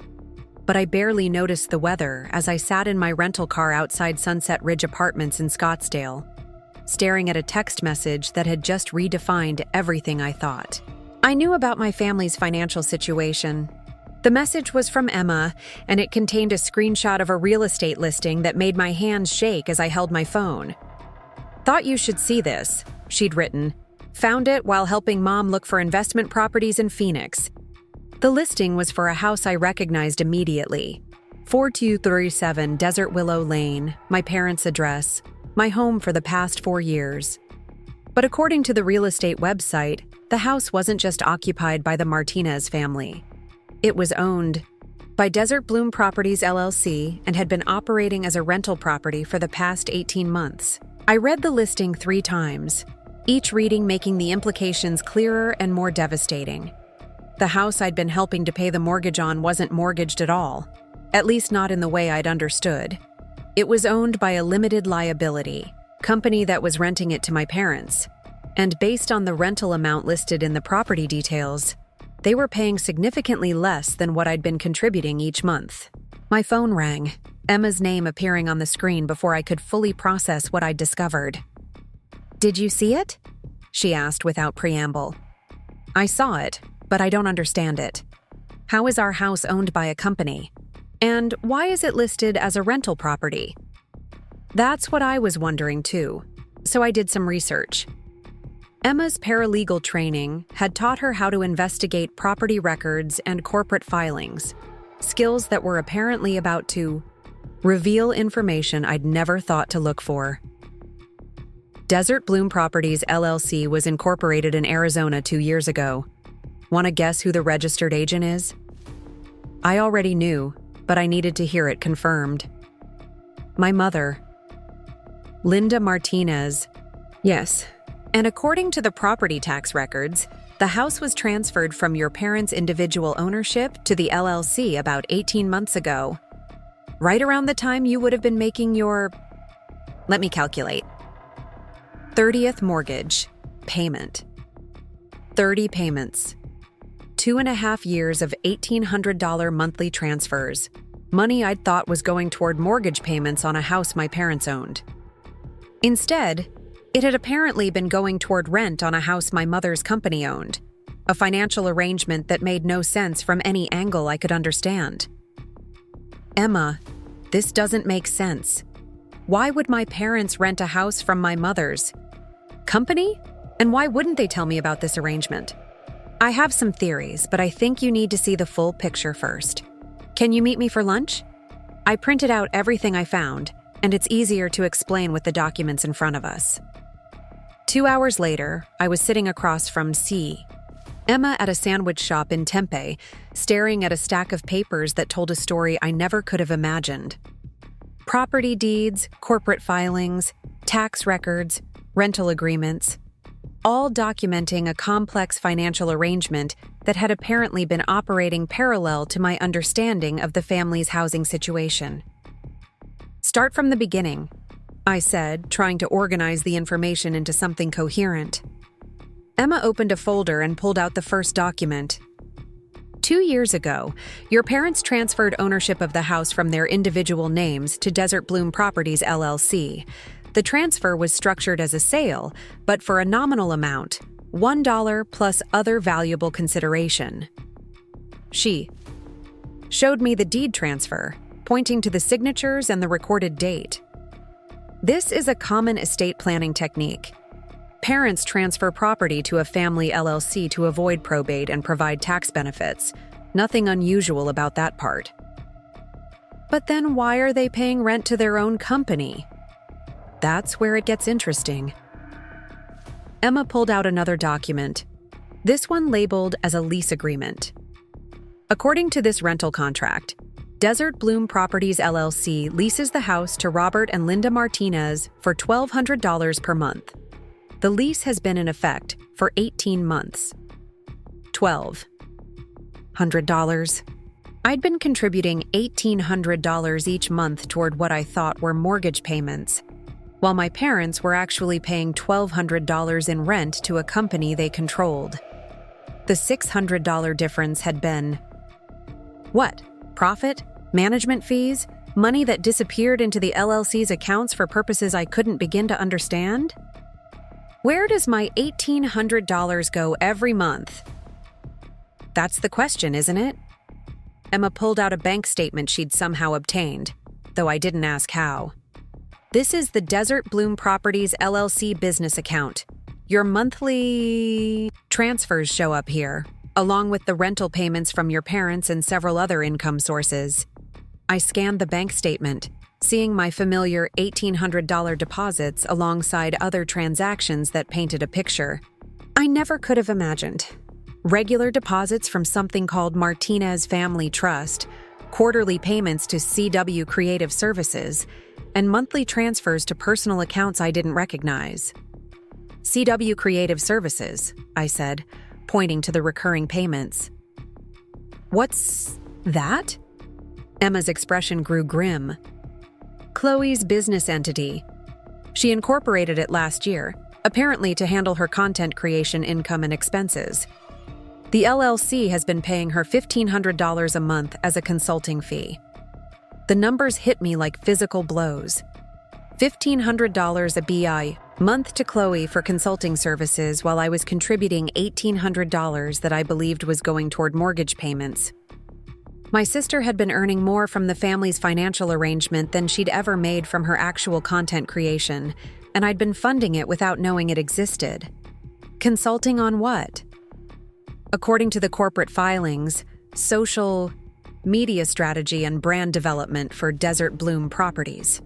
But I barely noticed the weather as I sat in my rental car outside Sunset Ridge Apartments in Scottsdale, staring at a text message that had just redefined everything I thought. I knew about my family's financial situation. The message was from Emma, and it contained a screenshot of a real estate listing that made my hands shake as I held my phone. "Thought you should see this," she'd written. "Found it while helping Mom look for investment properties in Phoenix." The listing was for a house I recognized immediately. 4237 Desert Willow Lane, my parents' address, my home for the past 4 years. But according to the real estate website, the house wasn't just occupied by the Martinez family. It was owned by Desert Bloom Properties LLC and had been operating as a rental property for the past 18 months. I read the listing 3 times, each reading making the implications clearer and more devastating. The house I'd been helping to pay the mortgage on wasn't mortgaged at all, at least not in the way I'd understood. It was owned by a limited liability company that was renting it to my parents, and based on the rental amount listed in the property details, they were paying significantly less than what I'd been contributing each month. My phone rang, Emma's name appearing on the screen before I could fully process what I'd discovered. "Did you see it?" she asked without preamble. "I saw it, but I don't understand it. How is our house owned by a company? And why is it listed as a rental property?" That's what I was wondering too, so I did some research. Emma's paralegal training had taught her how to investigate property records and corporate filings, skills that were apparently about to reveal information I'd never thought to look for. Desert Bloom Properties LLC was incorporated in Arizona 2 years ago. Want to guess who the registered agent is? I already knew, but I needed to hear it confirmed. My mother, Linda Martinez. Yes. And according to the property tax records, the house was transferred from your parents' individual ownership to the LLC about 18 months ago. Right around the time you would have been making your, let me calculate, 30th mortgage payment. 30 payments. 2.5 years of $1,800 monthly transfers. Money I'd thought was going toward mortgage payments on a house my parents owned. Instead, it had apparently been going toward rent on a house my mother's company owned, a financial arrangement that made no sense from any angle I could understand. "Emma, this doesn't make sense. Why would my parents rent a house from my mother's company? And why wouldn't they tell me about this arrangement?" "I have some theories, but I think you need to see the full picture first. Can you meet me for lunch? I printed out everything I found, and it's easier to explain with the documents in front of us." 2 hours later, I was sitting across from Emma at a sandwich shop in Tempe, staring at a stack of papers that told a story I never could have imagined. Property deeds, corporate filings, tax records, rental agreements, all documenting a complex financial arrangement that had apparently been operating parallel to my understanding of the family's housing situation. "Start from the beginning," I said, trying to organize the information into something coherent. Emma opened a folder and pulled out the first document. 2 years ago, your parents transferred ownership of the house from their individual names to Desert Bloom Properties LLC. The transfer was structured as a sale, but for a nominal amount, $1 plus other valuable consideration. She showed me the deed transfer, pointing to the signatures and the recorded date. This is a common estate planning technique. Parents transfer property to a family LLC to avoid probate and provide tax benefits. Nothing unusual about that part. But then why are they paying rent to their own company? That's where it gets interesting. Emma pulled out another document, this one labeled as a lease agreement. According to this rental contract, Desert Bloom Properties LLC leases the house to Robert and Linda Martinez for $1,200 per month. The lease has been in effect for 18 months. $1,200. I'd been contributing $1,800 each month toward what I thought were mortgage payments, while my parents were actually paying $1,200 in rent to a company they controlled. The $600 difference had been what? Profit? Management fees? Money that disappeared into the LLC's accounts for purposes I couldn't begin to understand? Where does my $1,800 go every month? That's the question, isn't it? Emma pulled out a bank statement she'd somehow obtained, though I didn't ask how. This is the Desert Bloom Properties LLC business account. Your monthly transfers show up here, along with the rental payments from your parents and several other income sources. I scanned the bank statement, seeing my familiar $1,800 deposits alongside other transactions that painted a picture I never could have imagined. Regular deposits from something called Martinez Family Trust, quarterly payments to CW Creative Services, and monthly transfers to personal accounts I didn't recognize. CW Creative Services, I said, pointing to the recurring payments. What's that? Emma's expression grew grim. Chloe's business entity. She incorporated it last year, apparently to handle her content creation income and expenses. The LLC has been paying her $1,500 a month as a consulting fee. The numbers hit me like physical blows. $1,500 a BI month to Chloe for consulting services while I was contributing $1,800 that I believed was going toward mortgage payments. My sister had been earning more from the family's financial arrangement than she'd ever made from her actual content creation, and I'd been funding it without knowing it existed. Consulting on what? According to the corporate filings, social media strategy and brand development for Desert Bloom Properties.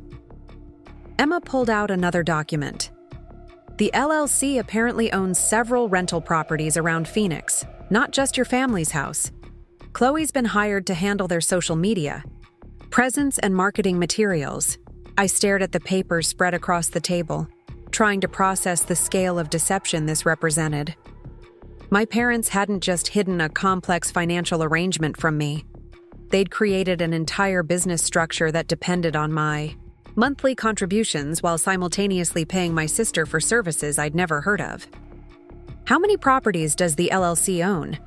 Emma pulled out another document. The LLC apparently owns several rental properties around Phoenix, not just your family's house. Chloe's been hired to handle their social media, presence and marketing materials. I stared at the papers spread across the table, trying to process the scale of deception this represented. My parents hadn't just hidden a complex financial arrangement from me. They'd created an entire business structure that depended on my monthly contributions while simultaneously paying my sister for services I'd never heard of. How many properties does the LLC own?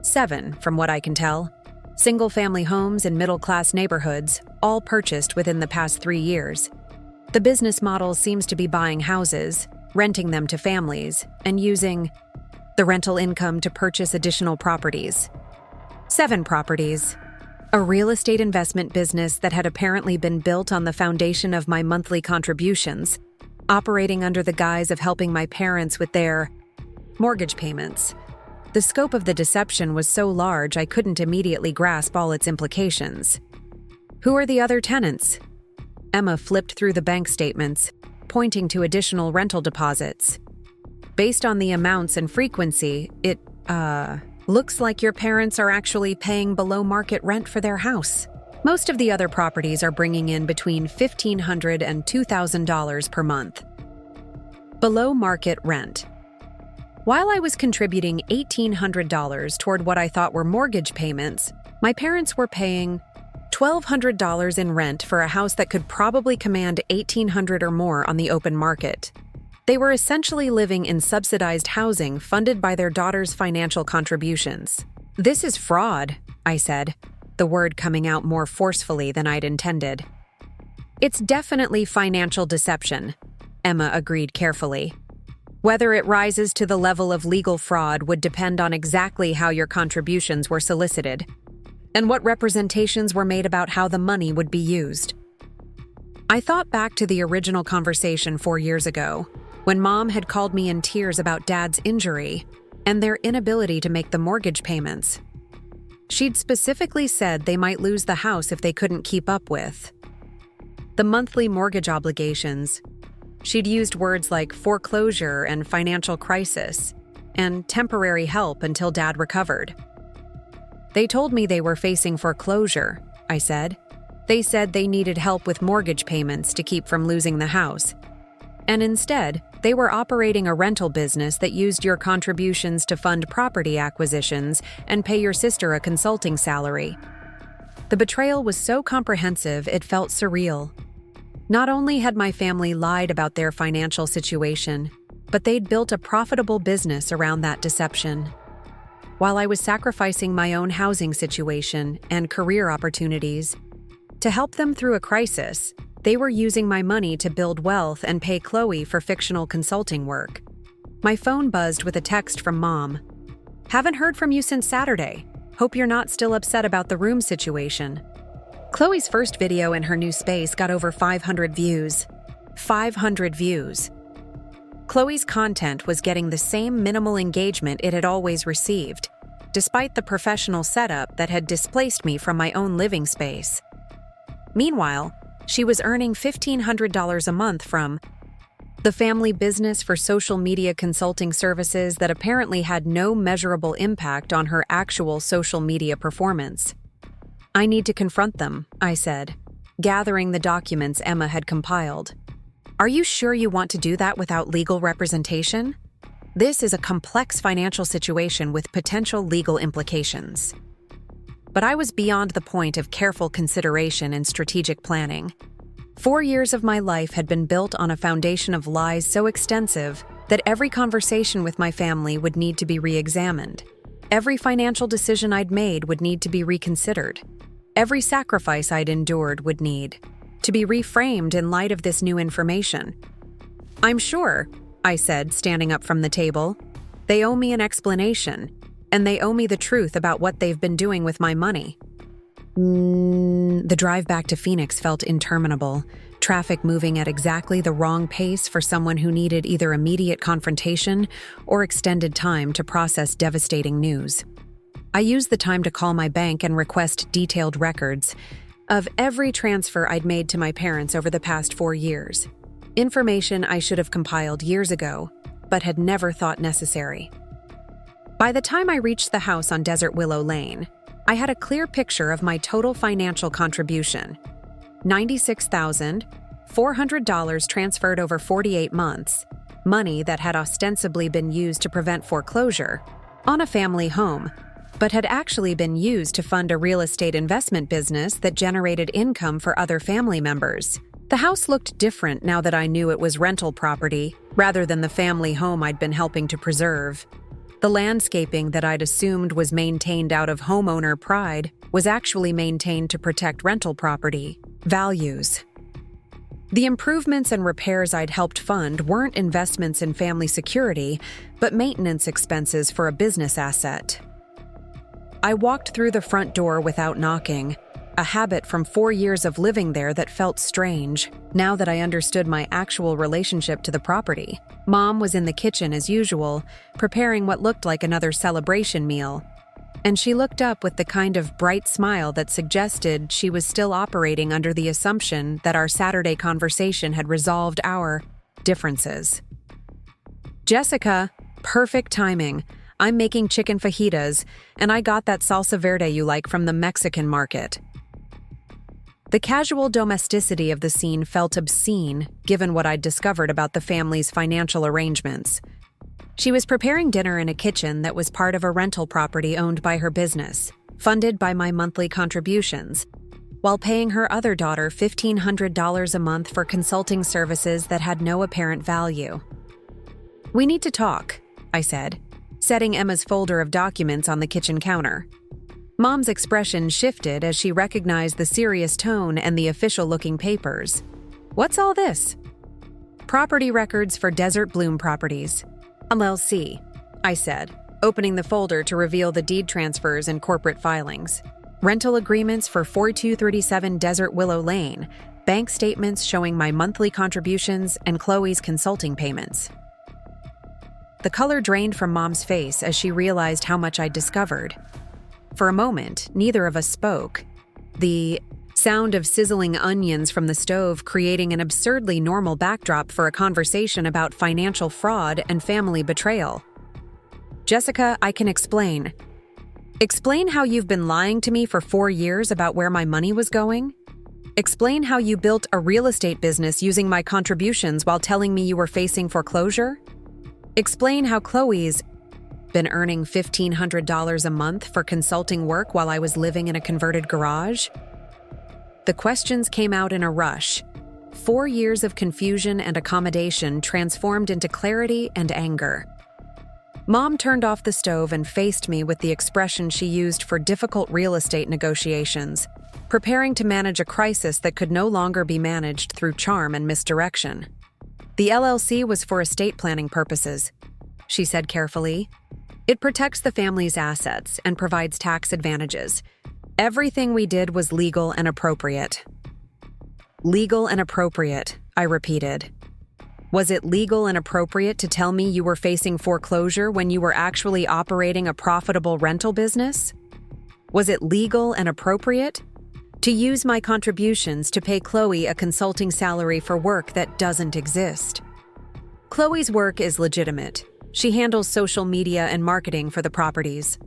7, from what I can tell. Single-family homes in middle-class neighborhoods, all purchased within the past 3 years. The business model seems to be buying houses, renting them to families, and using the rental income to purchase additional properties. 7 properties. A real estate investment business that had apparently been built on the foundation of my monthly contributions, operating under the guise of helping my parents with their mortgage payments. The scope of the deception was so large I couldn't immediately grasp all its implications. Who are the other tenants? Emma flipped through the bank statements, pointing to additional rental deposits. Based on the amounts and frequency, it, looks like your parents are actually paying below market rent for their house. Most of the other properties are bringing in between $1,500 and $2,000 per month. Below market rent. While I was contributing $1,800 toward what I thought were mortgage payments, my parents were paying $1,200 in rent for a house that could probably command $1,800 or more on the open market. They were essentially living in subsidized housing funded by their daughter's financial contributions. This is fraud, I said, the word coming out more forcefully than I'd intended. It's definitely financial deception, Emma agreed carefully. Whether it rises to the level of legal fraud would depend on exactly how your contributions were solicited and what representations were made about how the money would be used. I thought back to the original conversation 4 years ago, when Mom had called me in tears about Dad's injury and their inability to make the mortgage payments. She'd specifically said they might lose the house if they couldn't keep up with the monthly mortgage obligations. She'd used words like foreclosure and financial crisis and temporary help until Dad recovered. They told me they were facing foreclosure, I said. They said they needed help with mortgage payments to keep from losing the house. And instead, they were operating a rental business that used your contributions to fund property acquisitions and pay your sister a consulting salary. The betrayal was so comprehensive it felt surreal. Not only had my family lied about their financial situation, but they'd built a profitable business around that deception. While I was sacrificing my own housing situation and career opportunities to help them through a crisis, they were using my money to build wealth and pay Chloe for fictional consulting work. My phone buzzed with a text from Mom. "Haven't heard from you since Saturday. Hope you're not still upset about the room situation." Chloe's first video in her new space got over 500 views. 500 views. Chloe's content was getting the same minimal engagement it had always received, despite the professional setup that had displaced me from my own living space. Meanwhile, she was earning $1,500 a month from the family business for social media consulting services that apparently had no measurable impact on her actual social media performance. "I need to confront them," I said, gathering the documents Emma had compiled. "Are you sure you want to do that without legal representation? This is a complex financial situation with potential legal implications." But I was beyond the point of careful consideration and strategic planning. 4 years of my life had been built on a foundation of lies so extensive that every conversation with my family would need to be re-examined. Every financial decision I'd made would need to be reconsidered. Every sacrifice I'd endured would need to be reframed in light of this new information. "I'm sure," I said, standing up from the table. "They owe me an explanation, and they owe me the truth about what they've been doing with my money." The drive back to Phoenix felt interminable, traffic moving at exactly the wrong pace for someone who needed either immediate confrontation or extended time to process devastating news. I used the time to call my bank and request detailed records of every transfer I'd made to my parents over the past 4 years. Information I should have compiled years ago, but had never thought necessary. By the time I reached the house on Desert Willow Lane, I had a clear picture of my total financial contribution. $96,400 transferred over 48 months, money that had ostensibly been used to prevent foreclosure on a family home, but had actually been used to fund a real estate investment business that generated income for other family members. The house looked different now that I knew it was rental property rather than the family home I'd been helping to preserve. The landscaping that I'd assumed was maintained out of homeowner pride was actually maintained to protect rental property values. The improvements and repairs I'd helped fund weren't investments in family security, but maintenance expenses for a business asset. I walked through the front door without knocking, a habit from 4 years of living there that felt strange, now that I understood my actual relationship to the property. Mom was in the kitchen as usual, preparing what looked like another celebration meal, and she looked up with the kind of bright smile that suggested she was still operating under the assumption that our Saturday conversation had resolved our differences. "Jessica, perfect timing. I'm making chicken fajitas, and I got that salsa verde you like from the Mexican market." The casual domesticity of the scene felt obscene, given what I'd discovered about the family's financial arrangements. She was preparing dinner in a kitchen that was part of a rental property owned by her business, funded by my monthly contributions, while paying her other daughter $1,500 a month for consulting services that had no apparent value. "We need to talk," I said, setting Emma's folder of documents on the kitchen counter. Mom's expression shifted as she recognized the serious tone and the official-looking papers. "What's all this?" "Property records for Desert Bloom Properties, LLC," I said, opening the folder to reveal the deed transfers and corporate filings. "Rental agreements for 4237 Desert Willow Lane, bank statements showing my monthly contributions and Chloe's consulting payments. The color drained from Mom's face as she realized how much I'd discovered. For a moment, neither of us spoke. The sound of sizzling onions from the stove creating an absurdly normal backdrop for a conversation about financial fraud and family betrayal. Jessica, I can explain. Explain how you've been lying to me for 4 years about where my money was going? Explain how you built a real estate business using my contributions while telling me you were facing foreclosure? Explain how Chloe's been earning $1,500 a month for consulting work while I was living in a converted garage? The questions came out in a rush. 4 years of confusion and accommodation transformed into clarity and anger. Mom turned off the stove and faced me with the expression she used for difficult real estate negotiations, preparing to manage a crisis that could no longer be managed through charm and misdirection. The LLC was for estate planning purposes, she said carefully. It protects the family's assets and provides tax advantages. Everything we did was legal and appropriate. Legal and appropriate, I repeated. Was it legal and appropriate to tell me you were facing foreclosure when you were actually operating a profitable rental business? Was it legal and appropriate to use my contributions to pay Chloe a consulting salary for work that doesn't exist? Chloe's work is legitimate. She handles social media and marketing for the properties.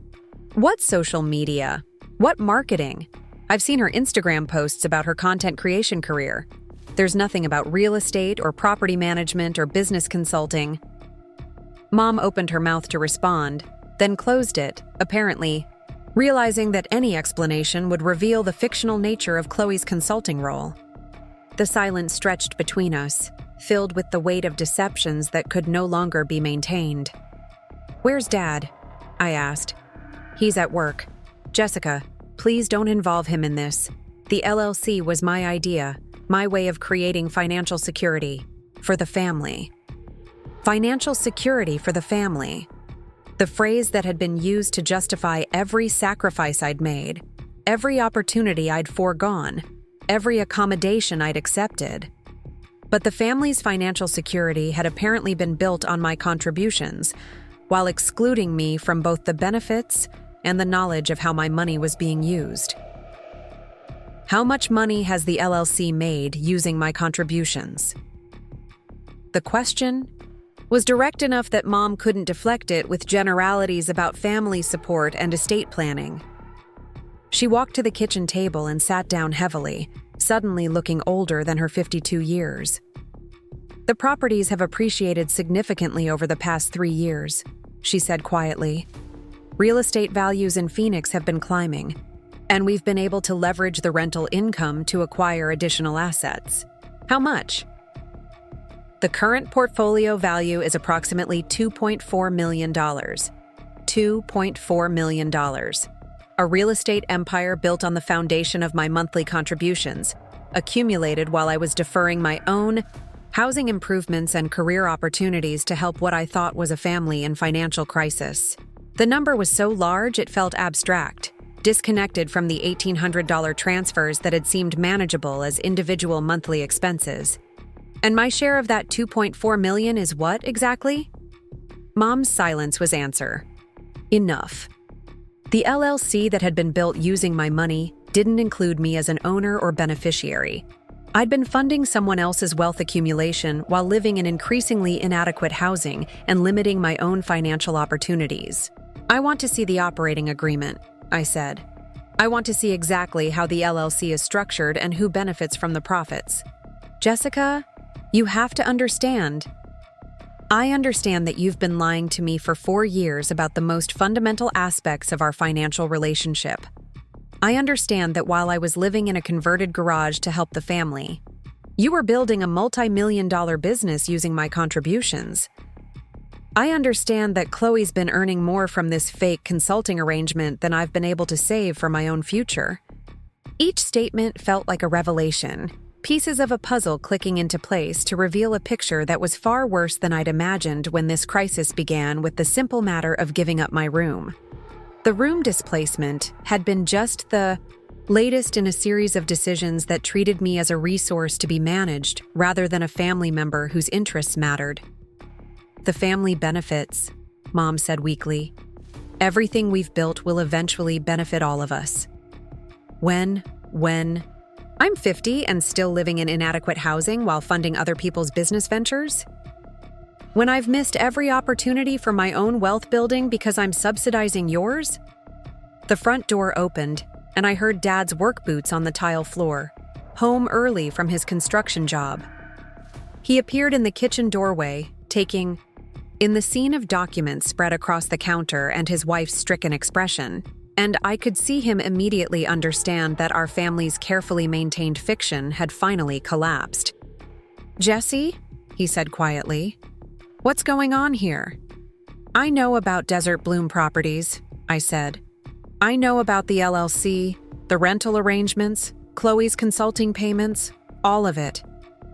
What social media? What marketing? I've seen her Instagram posts about her content creation career. There's nothing about real estate or property management or business consulting. Mom opened her mouth to respond, then closed it, apparently realizing that any explanation would reveal the fictional nature of Chloe's consulting role. The silence stretched between us, filled with the weight of deceptions that could no longer be maintained. "Where's Dad?" I asked. "He's at work. Jessica, please don't involve him in this. The LLC was my idea, my way of creating financial security for the family." Financial security for the family. The phrase that had been used to justify every sacrifice I'd made, every opportunity I'd foregone, every accommodation I'd accepted. But the family's financial security had apparently been built on my contributions, while excluding me from both the benefits and the knowledge of how my money was being used. How much money has the LLC made using my contributions? The question was direct enough that Mom couldn't deflect it with generalities about family support and estate planning. She walked to the kitchen table and sat down heavily, suddenly looking older than her 52 years. "The properties have appreciated significantly over the past 3 years," she said quietly. "Real estate values in Phoenix have been climbing, and we've been able to leverage the rental income to acquire additional assets." "How much?" "The current portfolio value is approximately $2.4 million. $2.4 million. A real estate empire built on the foundation of my monthly contributions, accumulated while I was deferring my own housing improvements and career opportunities to help what I thought was a family in financial crisis." The number was so large it felt abstract, disconnected from the $1,800 transfers that had seemed manageable as individual monthly expenses. "And my share of that $2.4 million is what, exactly?" Mom's silence was answer. "Enough. The LLC that had been built using my money didn't include me as an owner or beneficiary. I'd been funding someone else's wealth accumulation while living in increasingly inadequate housing and limiting my own financial opportunities. I want to see the operating agreement," I said. "I want to see exactly how the LLC is structured and who benefits from the profits." "Jessica, you have to understand. I understand that you've been lying to me for 4 years about the most fundamental aspects of our financial relationship. I understand that while I was living in a converted garage to help the family, you were building a multi-million-dollar business using my contributions. I understand that Chloe's been earning more from this fake consulting arrangement than I've been able to save for my own future." Each statement felt like a revelation, pieces of a puzzle clicking into place to reveal a picture that was far worse than I'd imagined when this crisis began with the simple matter of giving up my room. The room displacement had been just the Latest in a series of decisions that treated me as a resource to be managed rather than a family member whose interests mattered. The family benefits, Mom said weakly. Everything we've built will eventually benefit all of us. When? I'm 50 and still living in inadequate housing while funding other people's business ventures? When I've missed every opportunity for my own wealth building because I'm subsidizing yours? The front door opened, and I heard Dad's work boots on the tile floor, home early from his construction job. He appeared in the kitchen doorway, taking in the scene of documents spread across the counter and his wife's stricken expression, and I could see him immediately understand that our family's carefully maintained fiction had finally collapsed. "Jessie," he said quietly, "what's going on here?" "I know about Desert Bloom Properties," I said. "I know about the LLC, the rental arrangements, Chloe's consulting payments, all of it."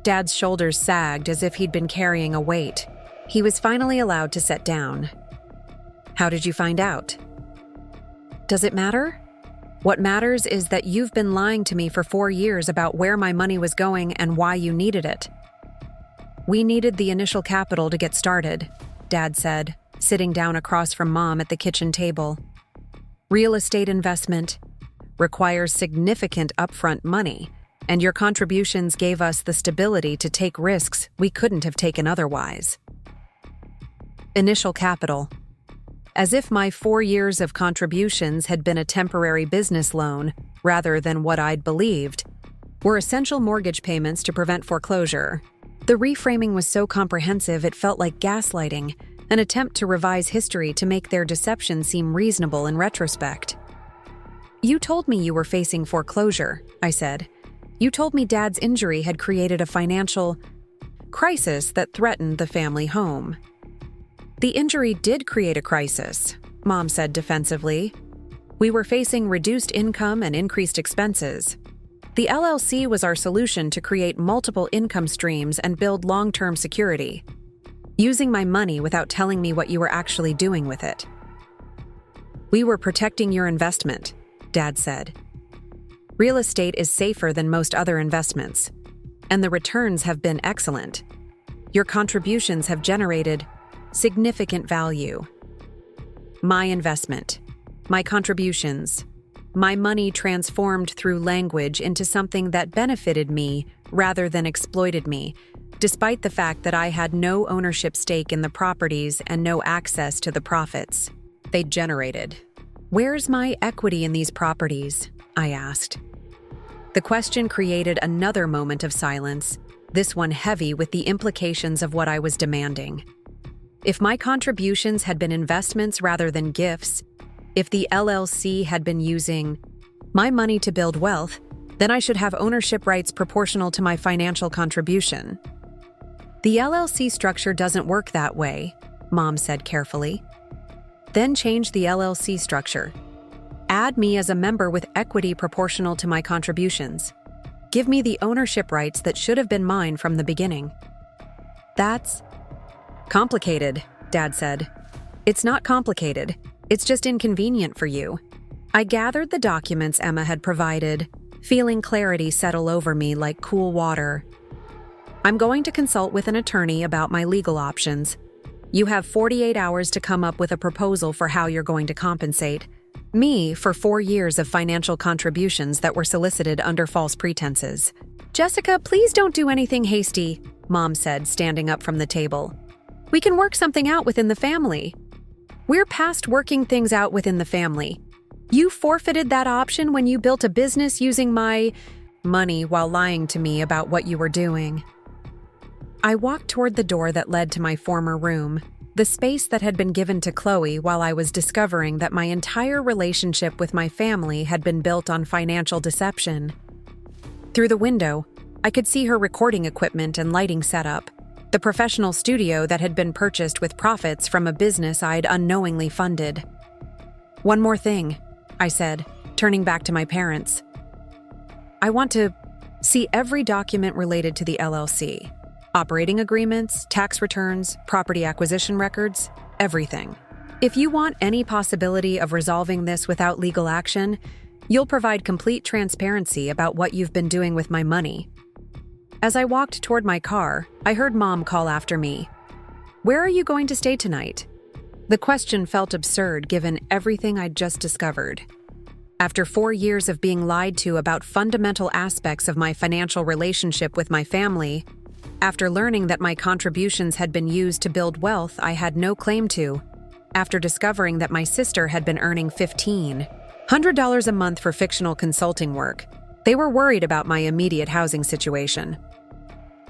Dad's shoulders sagged as if he'd been carrying a weight. He was finally allowed to sit down. "How did you find out?" "Does it matter? What matters is that you've been lying to me for 4 years about where my money was going and why you needed it." "We needed the initial capital to get started," Dad said, sitting down across from Mom at the kitchen table. "Real estate investment requires significant upfront money, and your contributions gave us the stability to take risks we couldn't have taken otherwise." Initial capital. As if my 4 years of contributions had been a temporary business loan rather than what I'd believed, were essential mortgage payments to prevent foreclosure. The reframing was so comprehensive it felt like gaslighting, an attempt to revise history to make their deception seem reasonable in retrospect. "You told me you were facing foreclosure," I said. "You told me Dad's injury had created a financial crisis that threatened the family home." "The injury did create a crisis," Mom said defensively. "We were facing reduced income and increased expenses. The LLC was our solution to create multiple income streams and build long-term security, using my money without telling me what you were actually doing with it." "We were protecting your investment," Dad said. "Real estate is safer than most other investments, and the returns have been excellent. Your contributions have generated significant value. My investment, my contributions, my money transformed through language into something that benefited me rather than exploited me, despite the fact that I had no ownership stake in the properties and no access to the profits they generated. Where's my equity in these properties?" I asked. The question created another moment of silence, this one heavy with the implications of what I was demanding. If my contributions had been investments rather than gifts, if the LLC had been using my money to build wealth, then I should have ownership rights proportional to my financial contribution. "The LLC structure doesn't work that way," Mom said carefully. "Then change the LLC structure. Add me as a member with equity proportional to my contributions. Give me the ownership rights that should have been mine from the beginning." "That's complicated," Dad said. "It's not complicated. It's just inconvenient for you." I gathered the documents Emma had provided, feeling clarity settle over me like cool water. "I'm going to consult with an attorney about my legal options. You have 48 hours to come up with a proposal for how you're going to compensate me for 4 years of financial contributions that were solicited under false pretenses." "Jessica, please don't do anything hasty," Mom said, standing up from the table. "We can work something out within the family." "We're past working things out within the family. You forfeited that option when you built a business using my money while lying to me about what you were doing." I walked toward the door that led to my former room, the space that had been given to Chloe while I was discovering that my entire relationship with my family had been built on financial deception. Through the window, I could see her recording equipment and lighting setup, the professional studio that had been purchased with profits from a business I'd unknowingly funded. "One more thing," I said, turning back to my parents. "I want to see every document related to the LLC. Operating agreements, tax returns, property acquisition records, everything. If you want any possibility of resolving this without legal action, You'll provide complete transparency about what you've been doing with my money. As I walked toward my car, I heard Mom call after me. Where are you going to stay tonight? The question felt absurd given everything I'd just discovered. After 4 years of being lied to about fundamental aspects of my financial relationship with my family, after learning that my contributions had been used to build wealth I had no claim to, after discovering that my sister had been earning $1,500 a month for fictional consulting work, they were worried about my immediate housing situation.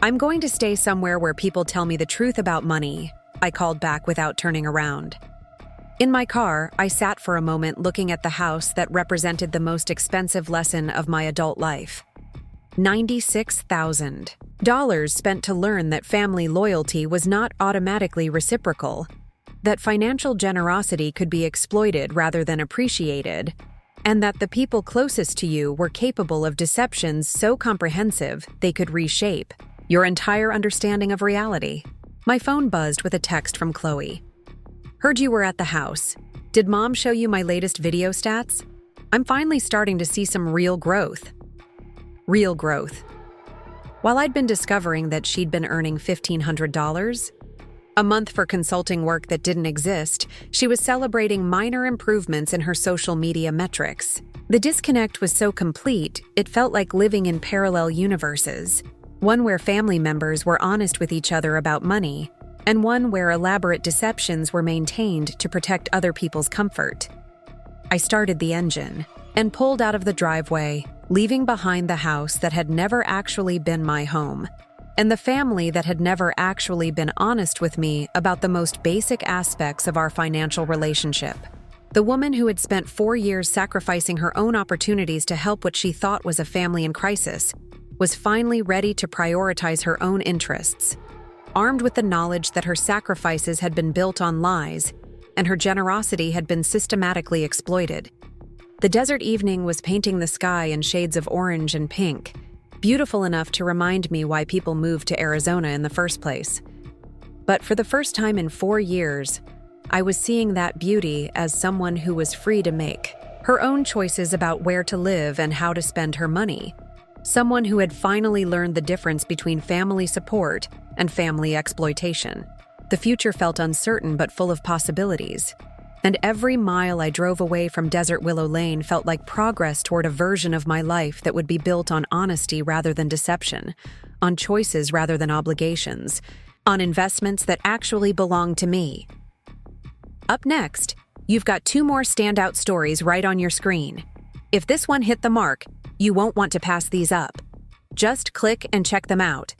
I'm going to stay somewhere where people tell me the truth about money, I called back without turning around. In my car, I sat for a moment looking at the house that represented the most expensive lesson of my adult life. $96,000 spent to learn that family loyalty was not automatically reciprocal, that financial generosity could be exploited rather than appreciated, and that the people closest to you were capable of deceptions so comprehensive they could reshape your entire understanding of reality. My phone buzzed with a text from Chloe. Heard you were at the house. Did Mom show you my latest video stats? I'm finally starting to see some real growth. Real growth. While I'd been discovering that she'd been earning $1,500 a month for consulting work that didn't exist, she was celebrating minor improvements in her social media metrics. The disconnect was so complete, it felt like living in parallel universes. One where family members were honest with each other about money, and one where elaborate deceptions were maintained to protect other people's comfort. I started the engine and pulled out of the driveway, leaving behind the house that had never actually been my home, and the family that had never actually been honest with me about the most basic aspects of our financial relationship. The woman who had spent 4 years sacrificing her own opportunities to help what she thought was a family in crisis was finally ready to prioritize her own interests, armed with the knowledge that her sacrifices had been built on lies and her generosity had been systematically exploited. The desert evening was painting the sky in shades of orange and pink, beautiful enough to remind me why people moved to Arizona in the first place. But for the first time in 4 years, I was seeing that beauty as someone who was free to make her own choices about where to live and how to spend her money. Someone who had finally learned the difference between family support and family exploitation. The future felt uncertain but full of possibilities, and every mile I drove away from Desert Willow Lane felt like progress toward a version of my life that would be built on honesty rather than deception, on choices rather than obligations, on investments that actually belonged to me. Up next, you've got 2 more standout stories right on your screen. If this one hit the mark, you won't want to pass these up. Just click and check them out.